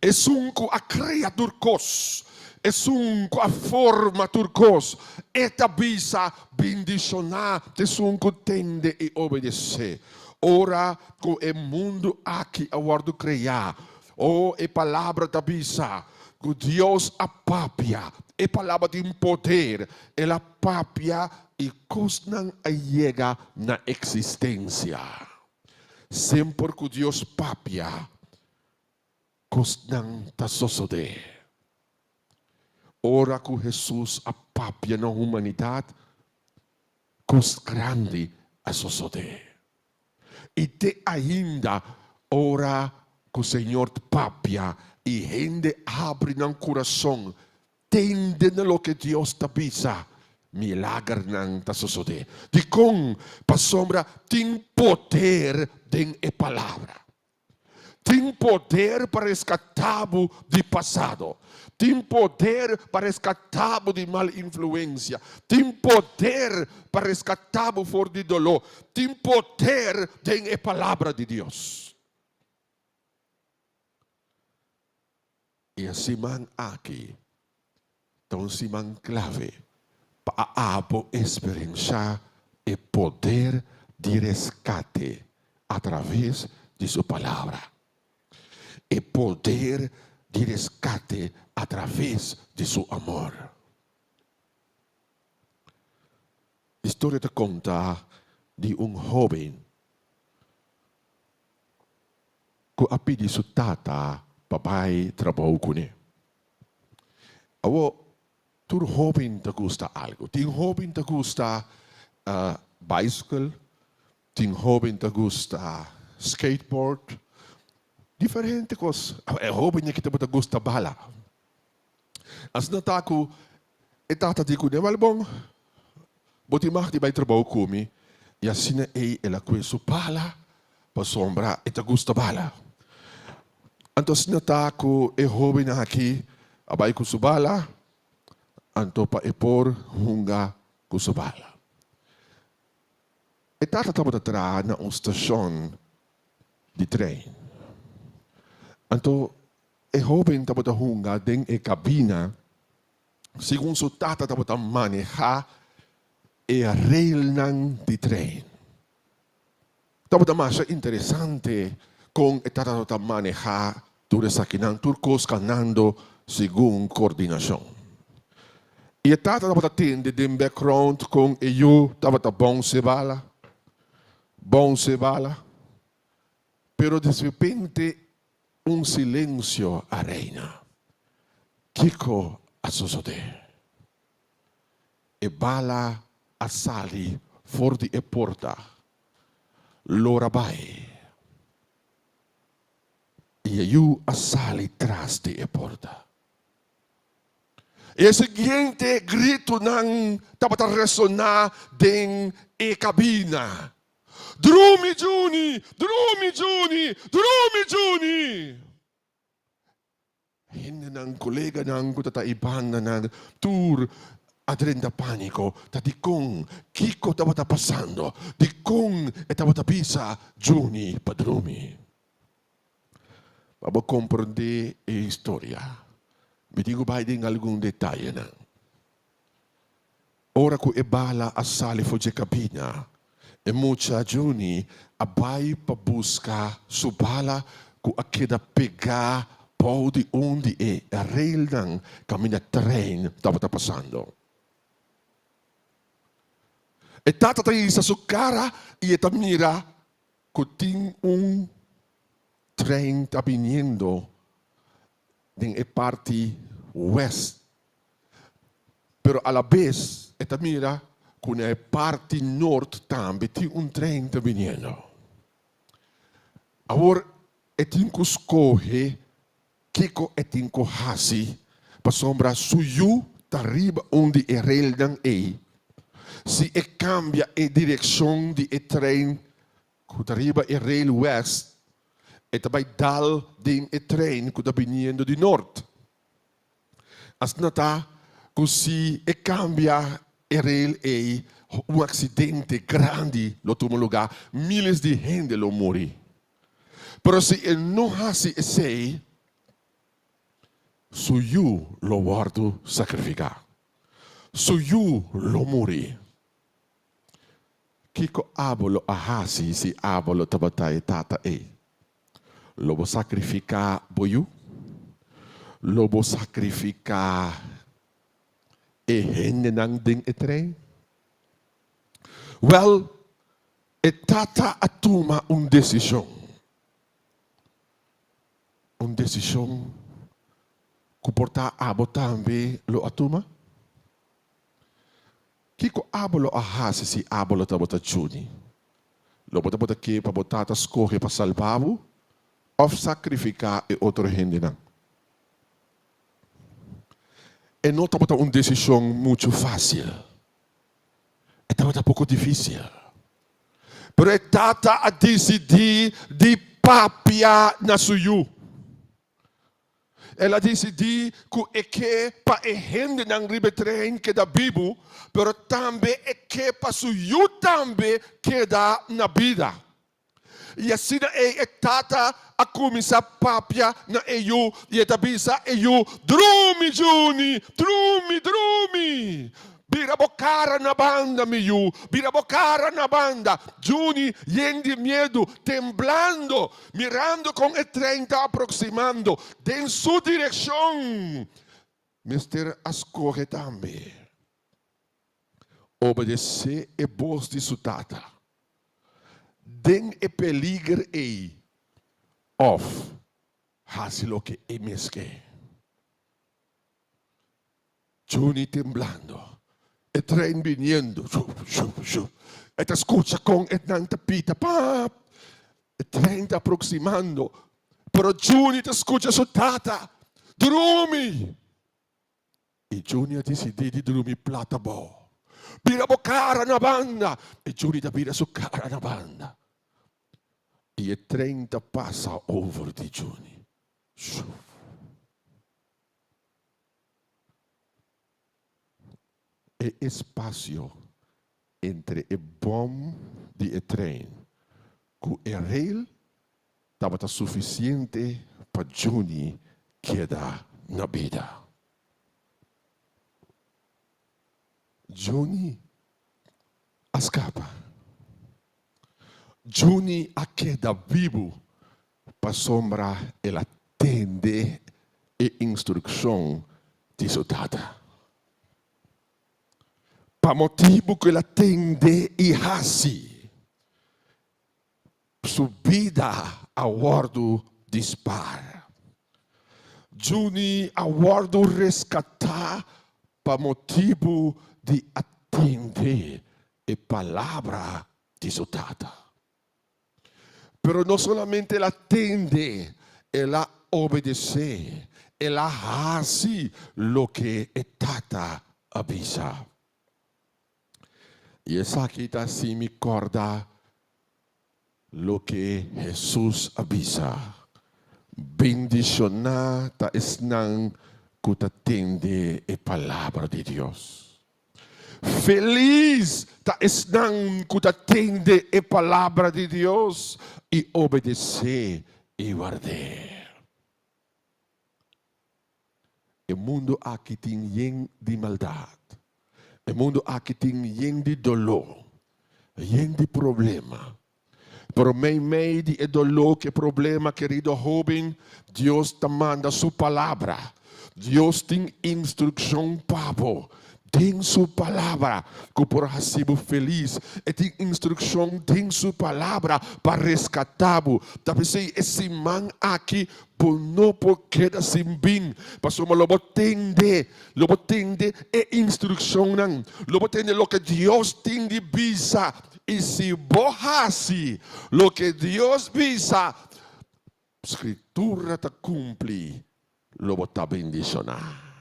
Speaker 6: Es un a crea turcos. Es un a forma turcos. Esta visa bendicionar. Es un tende e obedecer. Ora com o mundo aqui aguardo criar. Oh, é palavra da visa. Que Deus apapia. É palavra de poder. Ela apapia e cosnan chega na existência. Sempre que Deus papia, cosnan ta suceder. Ora que Jesus apapia na humanidade, cos grande a suceder. E te ainda ora que o Senhor papia e gente abre no coração, tende no que Deus te avisa, milagre não te suceder. De com para sombra tem poder em a palavra. Tem poder para resgatar-o de passado. Tem poder para resgatar-o de mal influência. Tem poder para resgatar-o fora de dolor. Tem poder em a palavra de Deus. E assim man aqui, então se man clave para a experienciar o poder de resgate através de sua palavra. E poder de resgate através de seu amor. A história te conta de jovem que apide sua tata papai trabalhou com ele. Tu jovem te gusta algo. Tem jovem te gusta bicycle. Tem jovem te gusta skateboard. Diferente coisa. É jovem que te gusta bala. As natako, etata di ko ne malbong. Buti mahti bay trabaho kumi. E assim ela conhece bala. Pa sombra, te gusta bala. Anto sinatako e jovem aqui, abay ko subala. Anto pa epor hunga ko subala. Etata tamo tra na stasyon de trem. Anto e jovem tamo hunga den e cabina. Segundo su tata tamo manejar e rail ng de trem. Tamo mas interessante kung etata tamo manejar ture sa kinang turcos kanando según coordinasyon. E etata tamo tende den background kung iyo tamo bom se bala. Pero de repente un silêncio a reina. Kiko a suceder. E bala a sali fuori e porta. Lora vai. E io a sali tras de e porta. E o seguinte grito não estava a ressonar dentro e cabina. Drumi Juni! Hindi ng kolega ng kutataiban na ng tour adrenda panico, di kung Kiko tava passando, di kung tava pisa Juni padrumi. Para compreender a história, me digo vai em algum detalhe na. Ora que e bala a sali fo de cabina, e mucha Juni abai pa busca su bala ku akida pegar pau de onde e a rail ng cammina trem estava passando. E tata tayo sa sukara e mira que tem trem viniendo din e parte west. Pero a la vez, mira que na parte norte também tem trem viniendo. Agora, tem que escolher Kiko tem que hasi para sombra suyu arriba onde é rail dan e. Se cambia a direção de trem que arriba é rail west, vai dal din e trem que está vindo de norte. As nota que se cambia a rail e acidente grande lo toma lugar, milhares de gente lo morre. Pero se não hasi esse Suyu lo guardo sacrificar. Suyu lo muri. Kiko abolo ahasi si abolo tabatai tata e. Lobo sacrificar boyu. Lobo sacrificar e hende nang ding etre. Well, e tata atuma decisão. Decisão que porta abo tambe lo atuma. Kiko abo lo ahasi si abo lo tabota chuni. Lo bota que para botar as corre para salvavo of sacrificar e outro hende nang. E não está uma decisão muito fácil. Está um pouco difícil. Pero está a decidir de papia na suyu. Ela decidiu que para a gente não ribetrem que da Bíblia, pero também que para suyu também que da na vida. E assim é tata a começar papia na EU e a bisa EU drumi Juni, drumi. Birabocara na banda miu, birabocara na banda. Juni yendi medo, temblando, mirando com o trem aproximando, em sua direção. Mister ascorre também. Obedecer e voz de sutata. Den e peligro e of hasilo que e mesque. Juni temblando. E trem viniendo. E te escucha con etnanta pita. Pap. E trem te aproximando. Pero Juni te escucha sotata. Drumi. E Juni ha decidido di drumi plata bo. Bira bocara na banda. E Juni da bira su cara na banda. E 30 passa over di Juni. E espaço entre o bom de o trem com o rail estava suficiente para Juni quedar na vida. Juni escapa. Juni a queda vivo para sombra ela tende e instrução de soldata. Para motivo que ela tende e hasi. Subida a bordo dispara. Juni a bordo rescatar para motivo de atender a palavra de soldata. Pero não somente ela atende, ela obedece, ela hace lo que tata avisa. E essa aqui está assim me acorda lo que Jesus avisa. Bendicionar ta esnang que atende a palavra de Deus. Feliz ta esnang que atende a palavra de Deus e obedecer e guardar. O mundo aqui tem de maldade. O mundo aqui tem de dolor, de problema. Por meio de dolor, que problema, querido jovem, Deus te manda sua palavra. Deus tem instrução para você. Tem sua palavra que por ser feliz. E tem instrução, tem sua palavra para rescatar-vos. Talvez esse man aqui não pode quedar sem bem. Pastor, mas lobo tende e instrução não. Lobo tende o que Deus tem de visa. E se borrasse o que Deus visa, a escritura te cumpre. Lobo está bendicionar.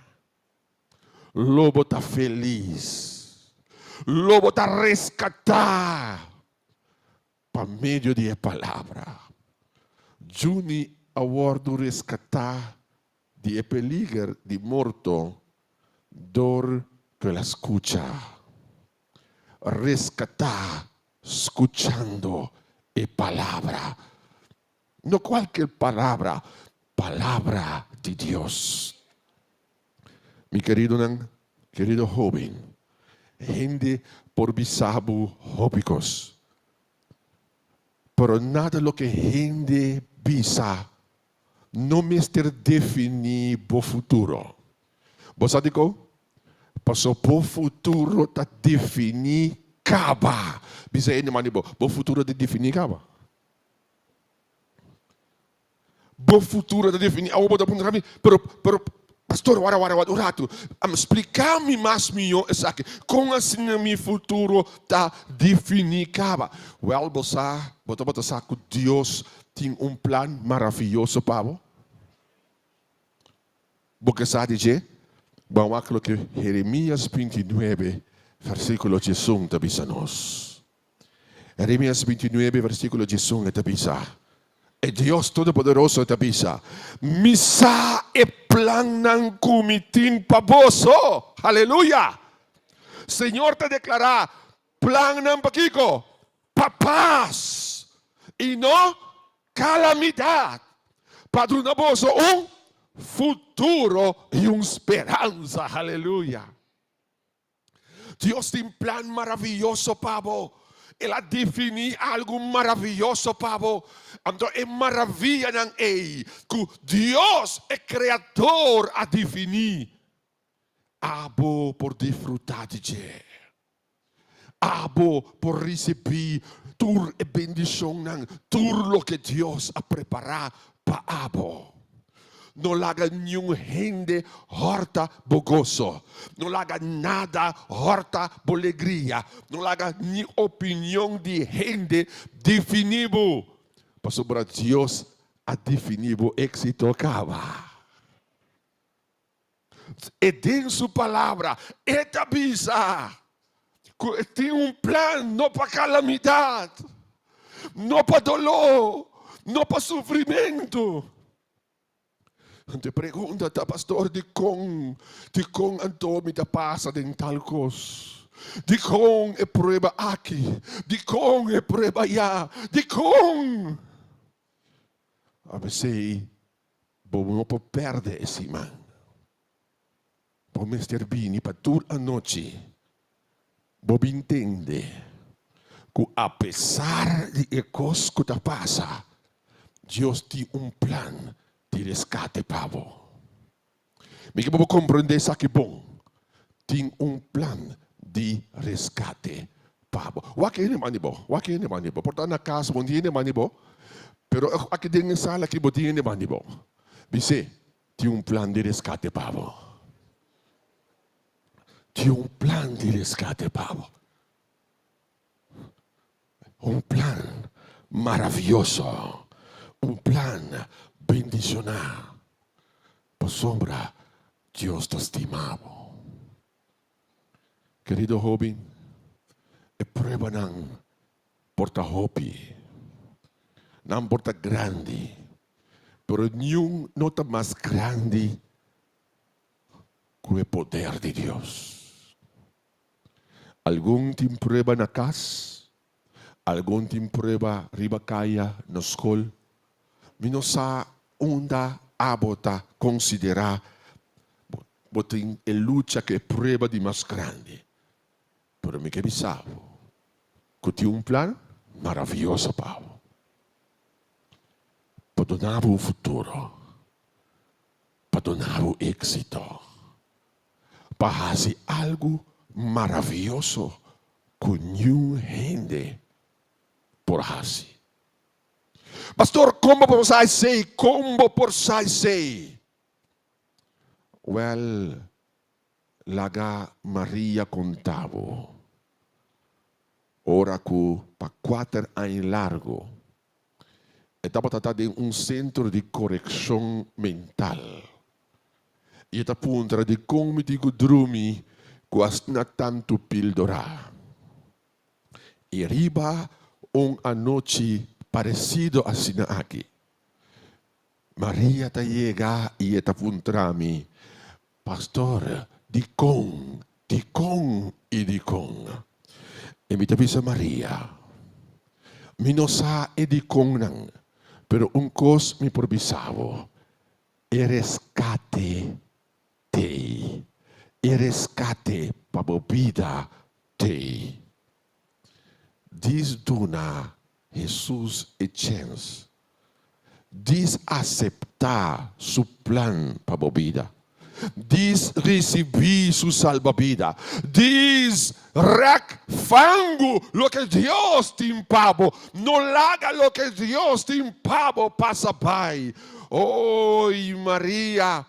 Speaker 6: Lobo está feliz. Lobo está rescatar. Por meio de palavra. Juni a bordo rescatar de peligro de morto. Dor que la escucha. Rescatar escuchando a palavra. No qualquer palavra. Palavra de Deus. Mi querido joven, hindi por bisabu hobikos. Pero nada lo que hindi bisa no mister definir bo futuro. Bosati ko? Paso bo futuro ta definir kaba. Bisa ini mani bo futuro de definir kaba. Bo futuro de definir. Awo boda punta kami. Pero pastor, wara, orato. Explicar-me mais melhor isso aqui. Como assim meu futuro tá definido? Well, bota saco, Deus tem plan maravilhoso para você. Porque sabe dizer? Vamos aquilo que Jeremias 29, versículo 18, te avisa nós. Jeremias 29, versículo 18, te avisa. E Deus Todo-Poderoso te avisa. Misa e plan ng kumitin paboso. Aleluya. Senhor te declara, plan ng pakiko, papaz, e não calamidade. Padre Naboso, futuro e esperança. Aleluya. Deus tem um plano maravilhoso para você. Ela define algo maravilhoso para você. Então é maravilha ng que Deus é criador a definir. Abo por desfrutar de Deus. Abo por receber tur e bendição ng tur lo que Deus a preparar para abo. No laga nenhum gente horta bogoso. No laga nada horta bolegria. No laga ni opinião de gente definido. Para sobre Deus a definido éxito acaba. E dentro sua palavra, eta avisa. Tem plano, não para calamidade, não para dolor, não para sofrimento. Te pergunta, pastor, de com Antônio da passa de tal coisa. De com é prova aqui, de com é prova já, de com. A vezes, não pode perder esse man. Vamos ter bem para toda a noite. Bob entende que apesar de coisas que passa, Deus tem plano de resgate para você. Me que você compreender isso aqui bom. Tem plano de resgate para você. O que é manibo? Portanto, na casa, bom dia, manibo. Pero aqui dentro da sala, aqui, bom dia, manibo. Você tem plano de resgate para você. Tem plano de resgate para você. Plano maravilhoso. Plano bendicionar. Por sombra, Deus te estimado. Querido joven, é prueba não porta hobby. Não porta grande. Pero nenhum nota mais grande que o poder de Deus. Algum tem prueba na casa, algum tem prueba riba kaya na escola, minosa onda abota considerar botem a luta que é prueba de mais grande. Pero me que sabe que tem plano maravilhoso para donar o futuro, para donar o êxito, para fazer algo maravilhoso que nenhum gente por fazer. Pastor, como por sei? Como por sei? Well, laga Maria contava. Ora que para 4 anos largo, estava tratando de centro de correção mental. E está punta de como digo dormir quase na tanto píldora. E riba a noite parecido assim aqui. Maria está chega e está punta-me, pastor, di con e di con. E mi avisa Maria, mi non sa e di con nang, pero un cos mi provisavo, e rescate te. e rescate para a vida te. Diz dona Jesus e chance. Diz aceitar seu plan para a vida. Diz receber sua salva-vida. Diz fango lo que Deus tem pago. Não larga lo que Deus tem pago passa pai. Oi Maria.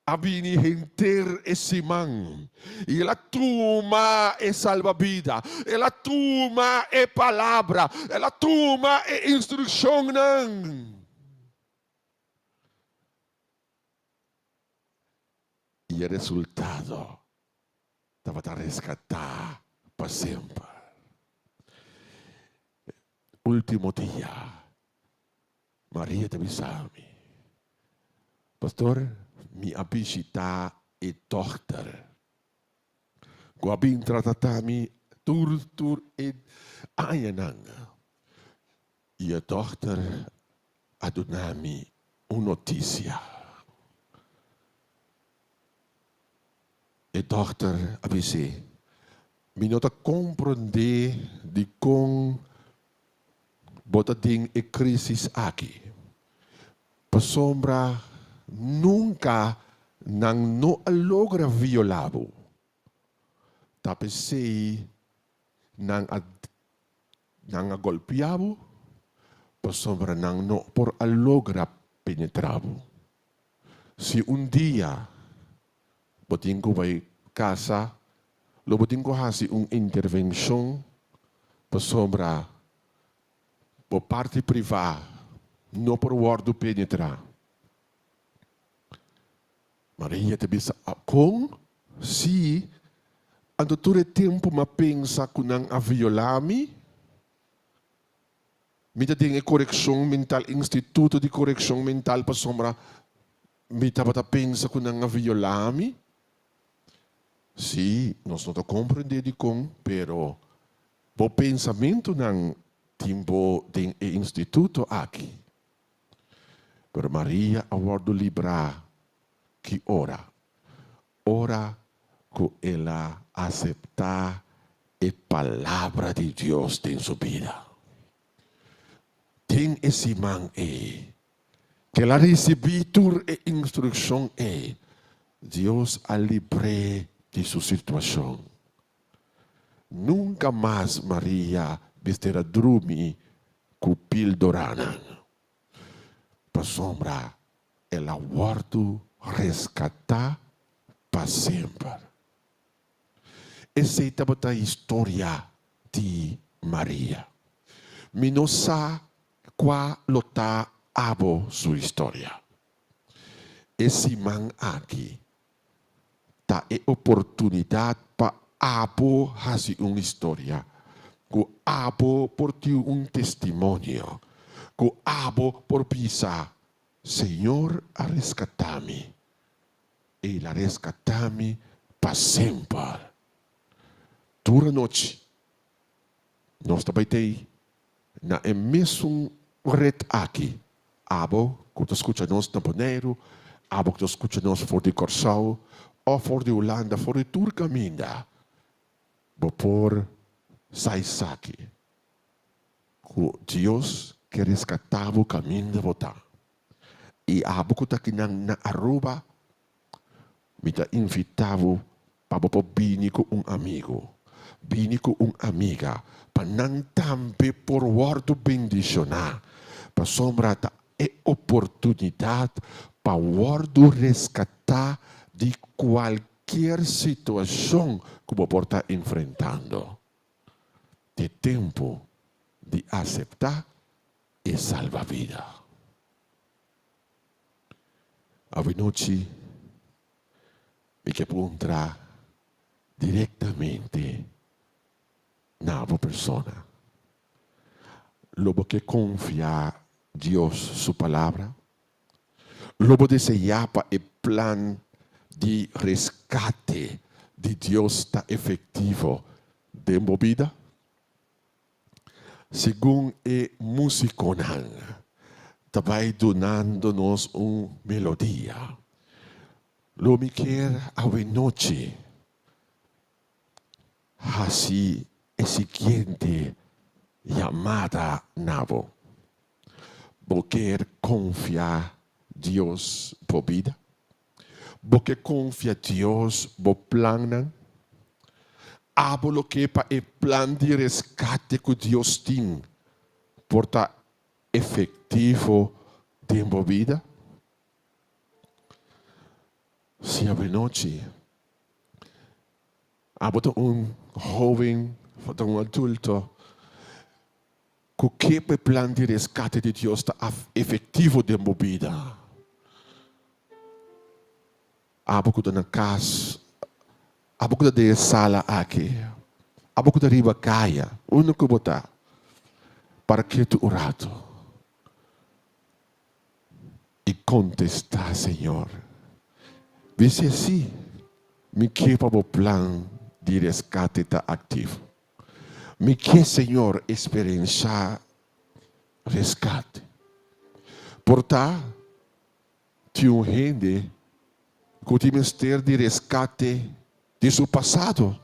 Speaker 6: Abini henter esse man. E ela toma e salva-vida. Ela toma e palavra. Ela toma e instrução não. E o resultado estava a resgatar para sempre. Último dia, Maria te avisava-me, pastor, mi abisita e dochter. Guabin tratatami tur e ayanang. E a dochter adunami uma notícia. E dochter abise, mi nota compreender de com bota ding e crisis aqui. Pasombra nunca nang no logra violabo. Tapos sei nang golpeabo, pasombra nang no por logra penetrabo. Si un dia botin ko vai casa, lo botin ko hasi un intervenção, pasombra por parte privada, não por word penetrar. Maria te bisa com se ando todo tempo ma pensa que não a violami, me tem correção mental, instituto de correção mental para sombra, me tava pensa que não a violami. Sim, nós não compreendemos de com, pero o pensamento não tempo tem instituto aqui. Pero Maria a word librar que ora que ela aceitar a palavra de Deus em sua vida. Tem esse man que ela recebeu a instrução Deus a livre de sua situação. Nunca mais Maria vestirá dormir com pildorana. Para sombra, ela guarda resgatar para sempre. Essa é a história de Maria. Me não sabe qual lota abo sua história. Esse man aqui tá a oportunidade para abo fazer uma história. Que abo por ter um testemunho. Que abo por pensar, Senhor, a resgatar-me. Ele a resgatar-me para sempre. Toda noite, nós também na mesmo red aqui. Abo, que escuta nós no Bonaire, abo que escuta nós fora de Corsau, ou fora de Holanda, fora de Turcaminda. Por Saisaki. Que Deus que resgatava o caminho de votar. E abo que está aqui na Aruba, me está invitado para vir com um amigo. Vini com uma amiga, para não também por word bendicionar, para sombra da oportunidade para word resgatar de qualquer situação que você está enfrentando. De tempo de aceitar e salvar a vida. A noite, me que entrar diretamente na persona. Lobo que confia Deus sua palavra. Lobo desejar para o plan de resgate de Deus está efetivo de movida. Segundo o músico também donando-nos uma melodia. Lo me quer a noche. Así es siguiente llamada nabo. Porque confia Dios por vida. Porque confia Dios por plan. Abo lo que pa el plan de rescate que Dios tiene. Porta efectivo de vida. Si abre noche. Abo joven, un adulto. Que el plan de rescate de Dios está efectivo de vida. Abo que na casa. Abo que de sala aqui. Abo que riba caia. Único botar. Para que tu orado. E contestar, Senhor. Dice assim. Me quepa o plan de rescate está ativo. Me quer, Senhor, experienciar resgate. Portanto, tinha gente que tinha mistério de resgate de seu passado.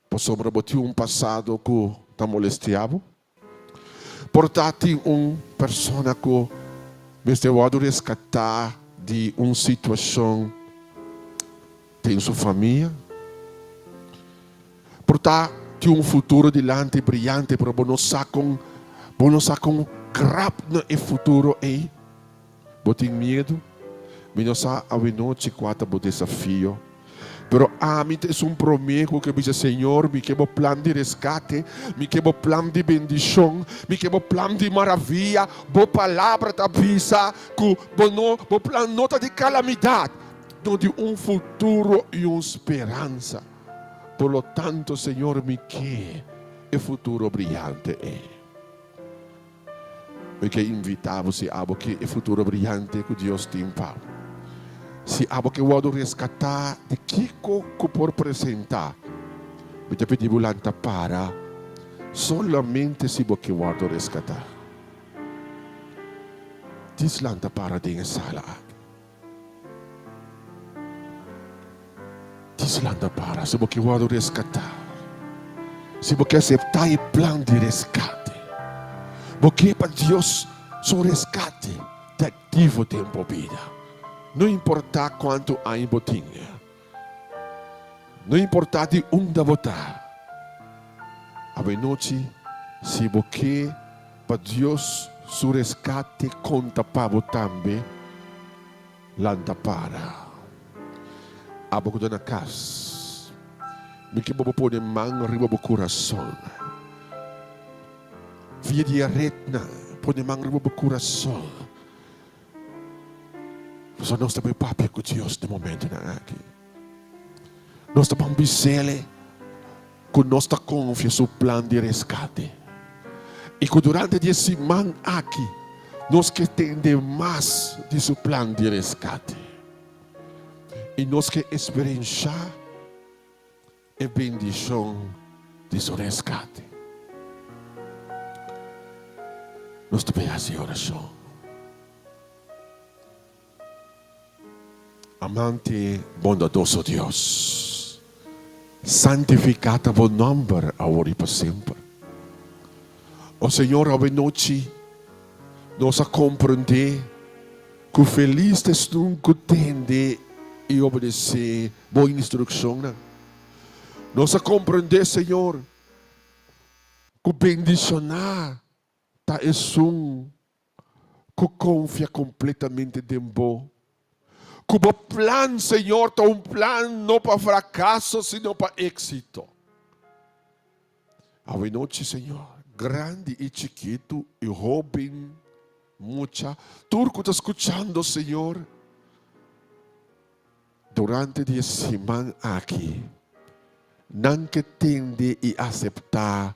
Speaker 6: Por sobre tinha passado que está molestado. Portanto, tinha pessoa que mistério de resgatar de situação tem sua família. Portanto, tinha futuro dilante brilhante, pero não sacam crap no futuro aí. Botem medo, não sa a noite quatro bo desafio. Pero a mim é promego que diz Senhor, me quebo plan de resgate, me quebo plan de bendição, me quebo plan de maravilha, bo palavra da visa, que bo plan nota de calamidade, de futuro e esperança. Por lo tanto, Senhor, me quer o futuro brilhante é. Porque invitava se abo que o futuro brilhante que Deus tem para. Se abo que eu resgatar de que por apresentar, me te pedi volanta para solamente se bo que eu resgatar. Dislanta para de sala. Dislanda para, se você vai resgatar, se você aceitar o plano de resgate, porque para Deus seu resgate é ativo tempo vida. Não importa quanto há em botinha, não importa de onde votar. A noite, se você para Deus seu resgate conta para também, landa para. Abo ko na casa. Me que bobo pone mão arriba do coração. Via de retna, pone mão arriba do coração. Só nós também papi com Deus no momento na aqui. Nós também bisele com nossa confiança no plano de resgate. E que durante esse man aqui, nós que entendemos mais de seu plano de resgate. E nós que experienciar a bendição de seu resgate. Nós também fazemos oração. Amante bondadoso Deus, santificado o nome agora e para sempre. O Senhor, a noite, nós compreender que feliz é nunca entender e obedecer boa instrução. Nós compreender, Senhor, que bendicionar tá é que confia completamente em bom. Que o plano, Senhor, tá plano não para fracasso, sino para êxito. A noite, Senhor, grande e chiquito, e jovem, mucha, turco está escuchando, Senhor. Durante 10 semanas aqui, não que tende e aceitar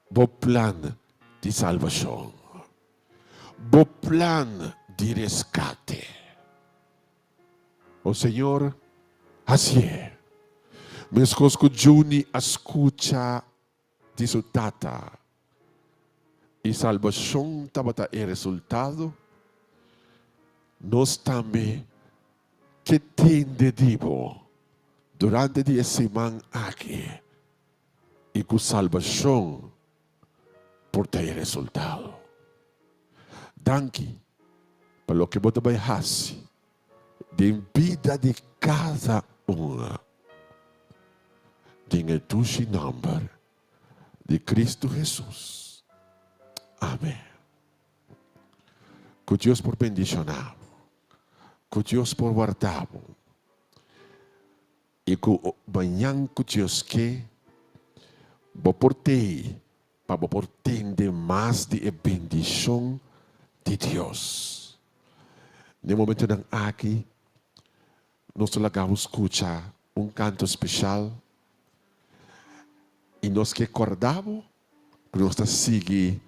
Speaker 6: o plano de salvação, o plano de resgate. O Senhor, assim é. Mesmo que Juni escuta de sua tata, e salvação estava o resultado, nós também que entendimos durante esta semana aquí y con salvación por ter resultado. Danke por lo que vos vai hacer de vida de cada uma. Em tu nome de Cristo Jesus. Amém. Que Deus por bendicionar. Que Deus por guardar. E que amanhã que Deus quer, vou por ter, para por ter mais de bendição de Deus. No momento que aqui, nós vamos escutar canto especial. E nós que acordamos, nós estamos seguindo,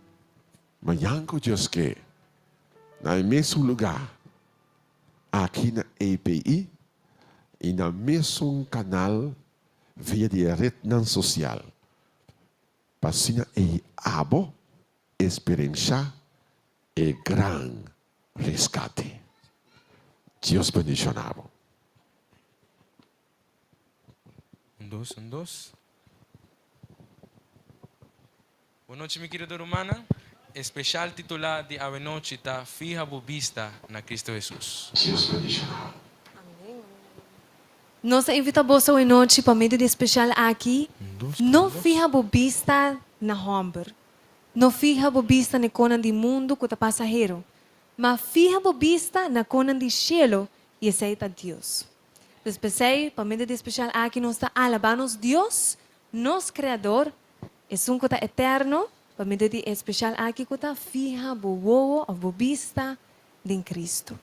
Speaker 6: amanhã que Deus quer, no mesmo lugar, aqui na EPI, e no mesmo canal, via de rede social. Para assim, abo, experiência e grande resgate. Deus bendicionado.
Speaker 4: Um, dois. Boa noite, minha querida romana. Especial titular de Ave Noche está Fija a vista na Cristo Jesus.
Speaker 6: Deus bendicionado.
Speaker 7: Nós invitamos hoje noite para meio de especial aqui. Não fija a vista na Humber. Não fija a vista na cona do mundo que está passageiro. Mas fija a vista na cona do cielo e aceita Deus. Especial para meio de especial aqui nós está alabando Deus, nosso Criador. É um que está eterno. Para meio de especial aqui que está fija a vista de Cristo.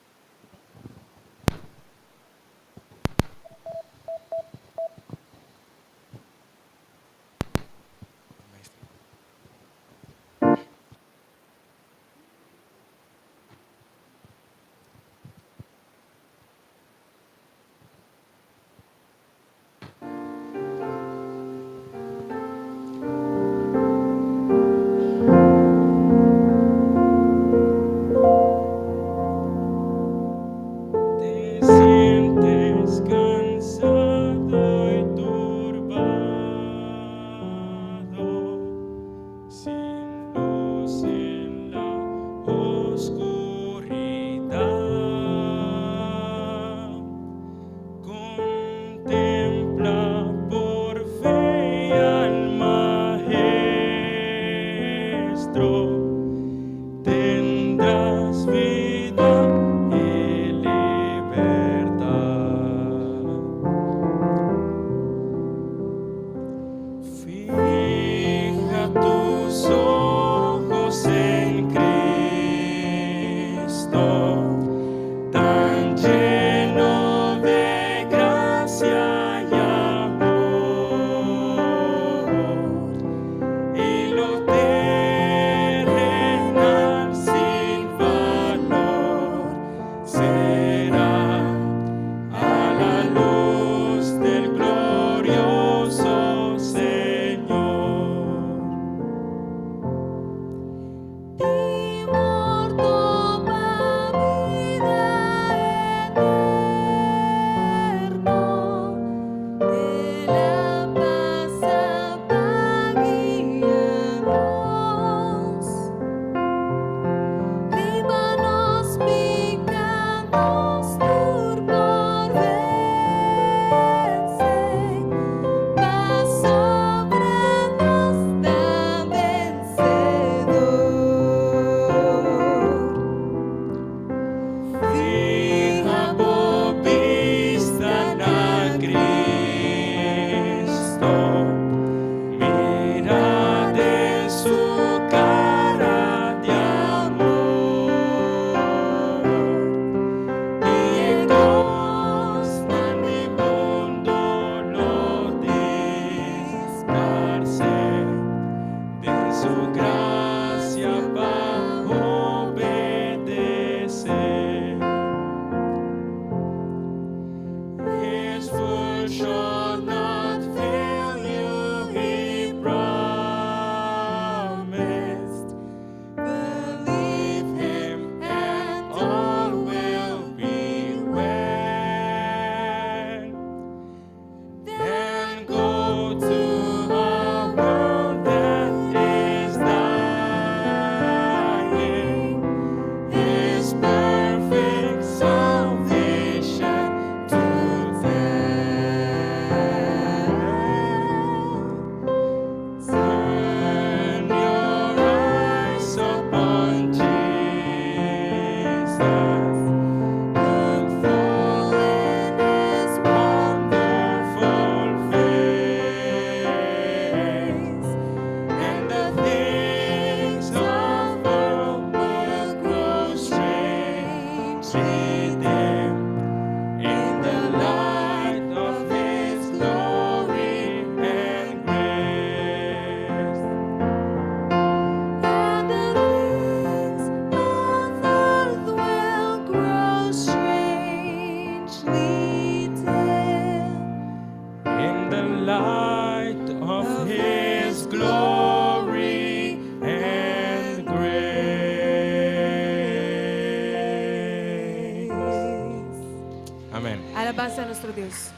Speaker 7: nosso Deus.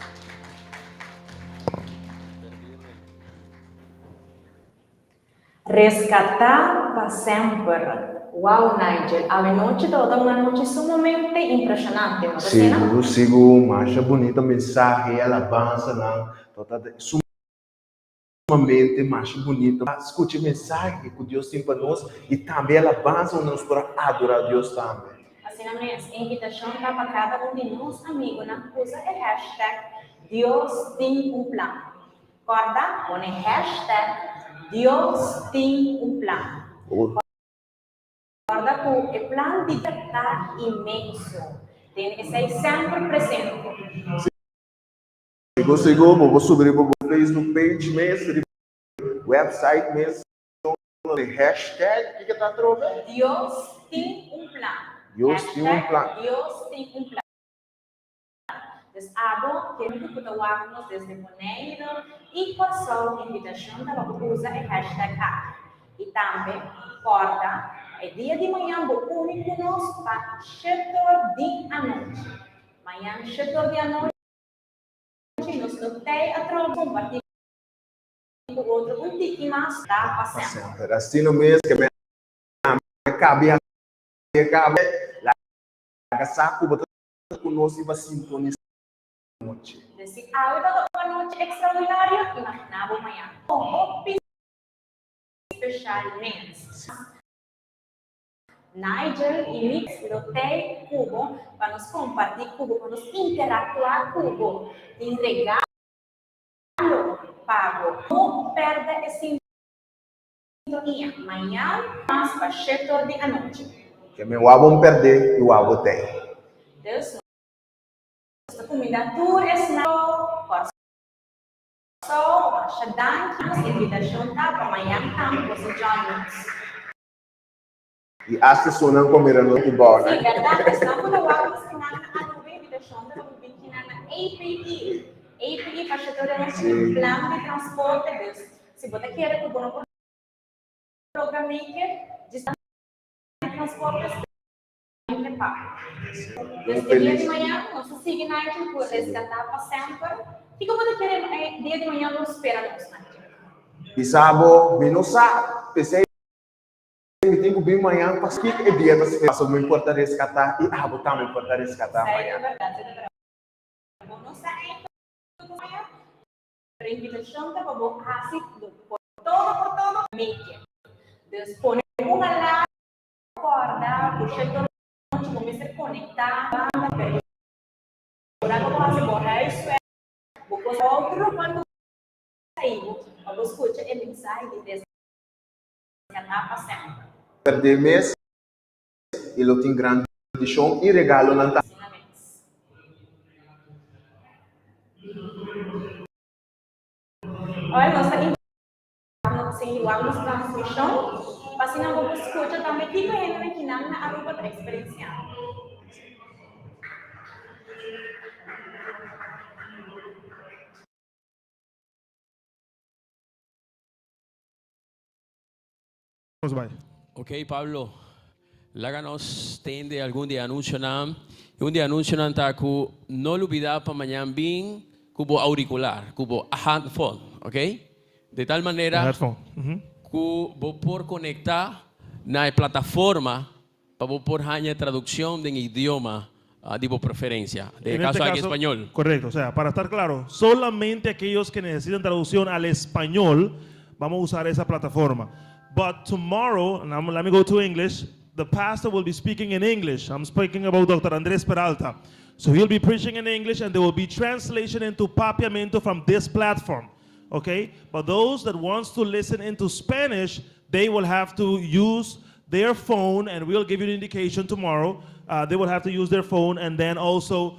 Speaker 8: Rescatar para sempre. Wow, Nigel, a noite toda uma noite sumamente impressionante, não é?
Speaker 9: Sigo, sigo, marcha bonita, mensagem, alabança, não. Sumamente, marcha bonita. Escute mensagem que Deus tem para nós e também alabança, nós para adorar a Deus também.
Speaker 8: Assim, a minha invitação para cada um de nós, amigos, usa o hashtag Deus tem plano. Corda? Com o hashtag Deus tem plano. Corda com o plano de estar imenso. Tem que ser sempre presente.
Speaker 9: Sigo, vou subir para o Facebook page mesmo, website mesmo, hashtag, o que está trovando?
Speaker 8: Deus tem plano.
Speaker 9: Deus tem plano.
Speaker 8: Deus tem plano. Então, queremos que nós desde janeiro e passou a invitação para usar o hashtag aqui. E também, corda, é dia de manhã, vou unir conosco para o setor de a noite. Manhã, o setor de a noite, nos notei a troca, compartilhar com o outro, um tique mais está passando.
Speaker 9: Assim no mês que me cabe a saco, botar conosco e vai sintonizar.
Speaker 8: Desse áudio da noite extraordinária, imaginava amanhã. Especialmente Nigel e Mix lotei Cubo para nos compartilhar Cubo, para nos interatuar Cubo, entregar pago. Não perda essa sintonia. Amanhã, mas para o setor de a noite.
Speaker 9: Que me vão perder e o abo tem.
Speaker 8: Deus, nossa comida tour é sinal, só Shadan, que nos invitação tá para amanhã campus de Johnny's.
Speaker 9: E as pessoas não comeram muito bom, né?
Speaker 8: Sim, verdade, estamos no Wagos que na invitação da Rubinho na APE. APE para setor de nosso plano de transporte, Deus. Se você quer que o bom programa de transporte desde dia de manhã, nosso signature por resgatar para sempre. E como você quer dia de manhã, nos espera nos
Speaker 9: E sábado, bem no sábado, pensei que tem que vir amanhã, para que é dia das pessoas, não importa resgatar, e abo também importa resgatar amanhã.
Speaker 8: É verdade, é verdade. Não sai amanhã. A invitação está para você, assim, por todo, make. Deus põe uma lá, acorda, o setor começa a conectar, agora como você borra isso é vou outro quando sair, eu vou escutar a mensagem desse canal passando.
Speaker 9: Perder mês, ele tem grande show e regalo na
Speaker 8: olha, nossa vamos transmissão, mas não vou escutar também que vai que não na aruba da experiência.
Speaker 10: Ok, Pablo. Láganos tende algún día anuncio nam. Un día anuncio nam ta ku no olvidar para mañana bien cubo auricular, cubo headphone, ok? De tal manera que vos por conectar na plataforma para vos por hacer traducción de idioma de vos preferencia. De caso aquí español.
Speaker 2: Correcto, o sea, para estar claro, solamente aquellos que necesitan traducción al español vamos a usar esa plataforma. But tomorrow, and let me go to English, the pastor will be speaking in English. I'm speaking about Dr. Andres Peralta. So he'll be preaching in English and there will be translation into Papiamento from this platform. Okay? But those that wants to listen into Spanish, they will have to use their phone, and we'll give you an indication tomorrow. They will have to use their phone, and then also,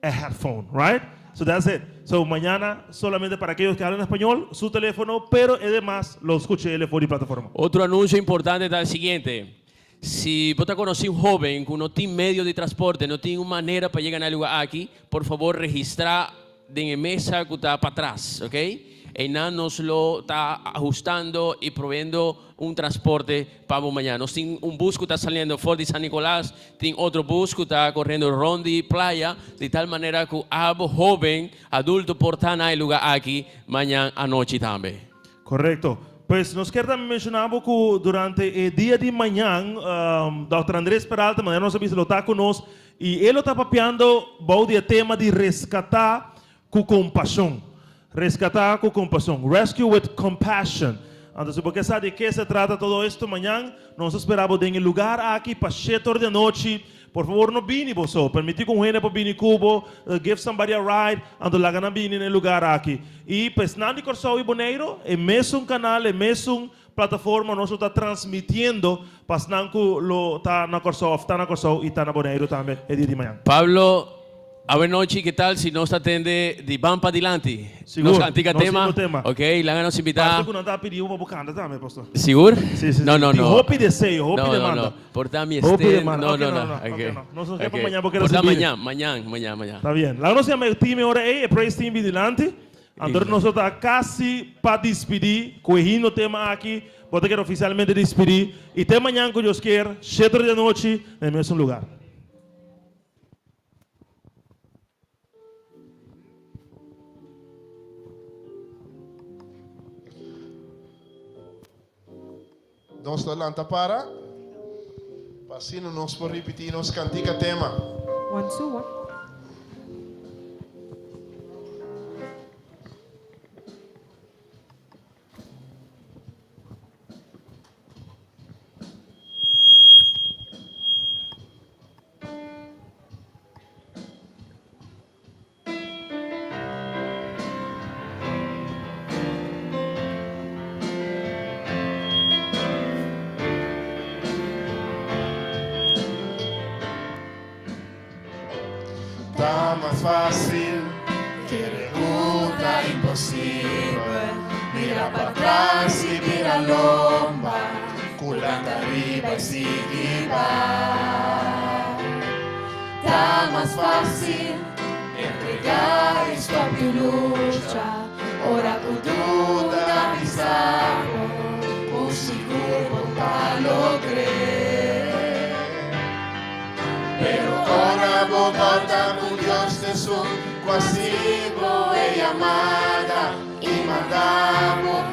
Speaker 2: a headphone, right? So that's it. So mañana solamente para aquellos que hablan español, su teléfono, pero además lo escuche el y plataforma.
Speaker 10: Otro anuncio importante es el siguiente. Si vos te conocís un joven que no tiene medio de transporte, no tiene una manera para llegar a lugar aquí, por favor registra de mesa que está para atrás, ¿ok? Enan nos lo está ajustando y proveyendo un transporte para mañana. Nos tiene un bus que está saliendo Fort de San Nicolás, tiene otro bus que está corriendo Rondi Playa, de tal manera que abo joven, adulto, portan hay lugar aquí mañana anoche también.
Speaker 2: Correcto. Pues nos quer também mencionar que durante o dia de manhã, Dr. Andrés Peralta, mas não sabia se ele está conosco, e ele está papeando o tema de resgatar com compaixão. Resgatar com compaixão. Rescue with compassion. Então, porque sabe de que se trata todo esto amanhã, nós esperamos em lugar aqui para 7 da noite. Por favor, não vini você. Permitir com gente para vir cubo, give somebody a ride, ando lá na vini no lugar aqui. E pues nada de Corsão e Boneiro, é mesmo canal, é mesmo plataforma, nós está transmitindo, pas nanco lo tá na Corsão e tá na Boneiro também, é dia de manhã.
Speaker 10: Pablo, a ver noche, ¿qué tal si nos atende de van para adelante?
Speaker 2: Seguro,
Speaker 10: Nos antica
Speaker 2: nos
Speaker 10: tema.
Speaker 2: sigo tema.
Speaker 10: Ok, la nos invita.
Speaker 2: Pastor, não está pedindo uma bocada também, pastor.
Speaker 10: ¿Seguro?
Speaker 2: Sí, sí,
Speaker 10: No,
Speaker 2: sí.
Speaker 10: no,
Speaker 2: De
Speaker 10: no.
Speaker 2: hope desejo, hope
Speaker 10: No,
Speaker 2: demanda.
Speaker 10: no. Por mi
Speaker 2: Hope
Speaker 10: este.
Speaker 2: demanda.
Speaker 10: No,
Speaker 2: Ok,
Speaker 10: no,
Speaker 2: no,
Speaker 10: no.
Speaker 2: no.
Speaker 10: Ok.
Speaker 2: Ok, no. Nos queda
Speaker 10: Ok.
Speaker 2: para mañana porque
Speaker 10: Por
Speaker 2: recibir.
Speaker 10: mañana.
Speaker 2: Está bien. Lá nós temos o time agora aí, Praise Team vigilante. Então nós estamos quase para despedir, corrigindo o tema aqui, porque quero oficialmente despedir. E até amanhã que Deus quer, 7 da noite, no mesmo lugar.
Speaker 3: Nós talanta para. Passino nós por repetir nos cantica tema.
Speaker 7: 1, 2, 1.
Speaker 3: Tá mais fácil que resulta impossível. Mira para trás e mira lomba, culando arriba e sigue vai. Tá mais fácil entregar isto a tu lucha, ora com dúvida avisado, o seguro para lo creer. Pero ahora vos volta con Dios Jesús, cuasivo y amada, y mandamos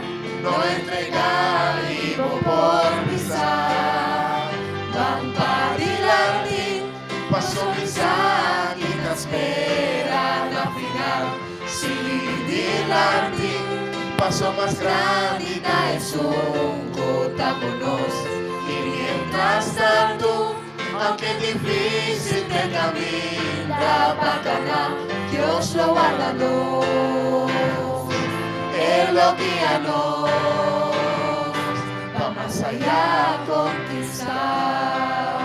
Speaker 3: no entregar y por pisar. Van para adelante, pasó misa y te espera la final. Sigue adelante, paso más grande y es un cota con nos. Y mientras tanto, aunque difícil te camina para ganar, Dios lo guarda nos, Él lo guía nos, va más allá a conquistar.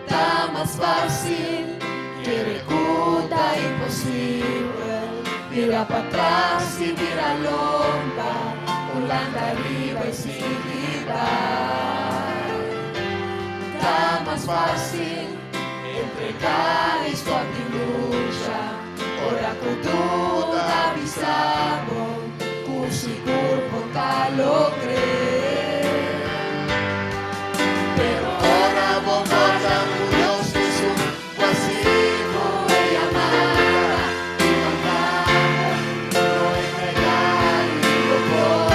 Speaker 3: Está más fácil que resulta imposible, mira para atrás y mira lomba, Holanda arriba y sigue. Está más fácil entregar esto a mi lucha, ora con duda avisamos, curso y cuerpo tal lo cree. Pero ahora vos volta con Dios Jesús, pasivo y amada, y mandamos no entregar y lo por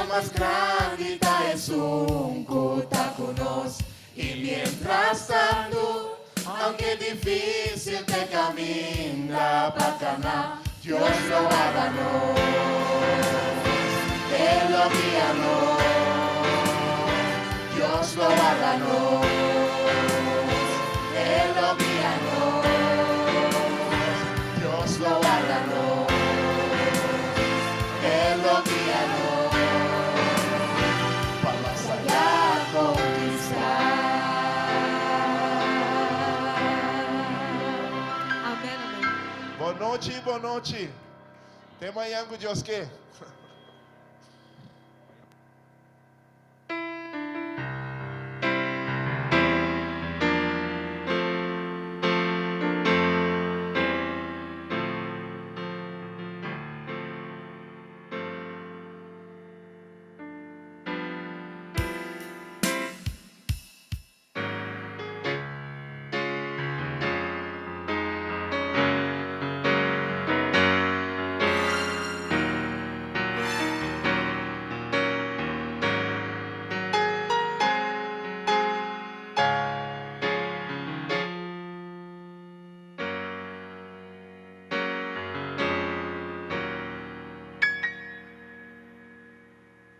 Speaker 3: más grande es un cota con nos. Y mientras tanto, aunque difícil te camina para ganar, Dios lo va a dar, Él lo guía nos.
Speaker 7: guíanos, Él lo guíanos, Dios lo guárdanos, Él lo guíanos, para más allá conquistar. Amén, amén.
Speaker 3: Boa noite. Tem manhã com Deus que?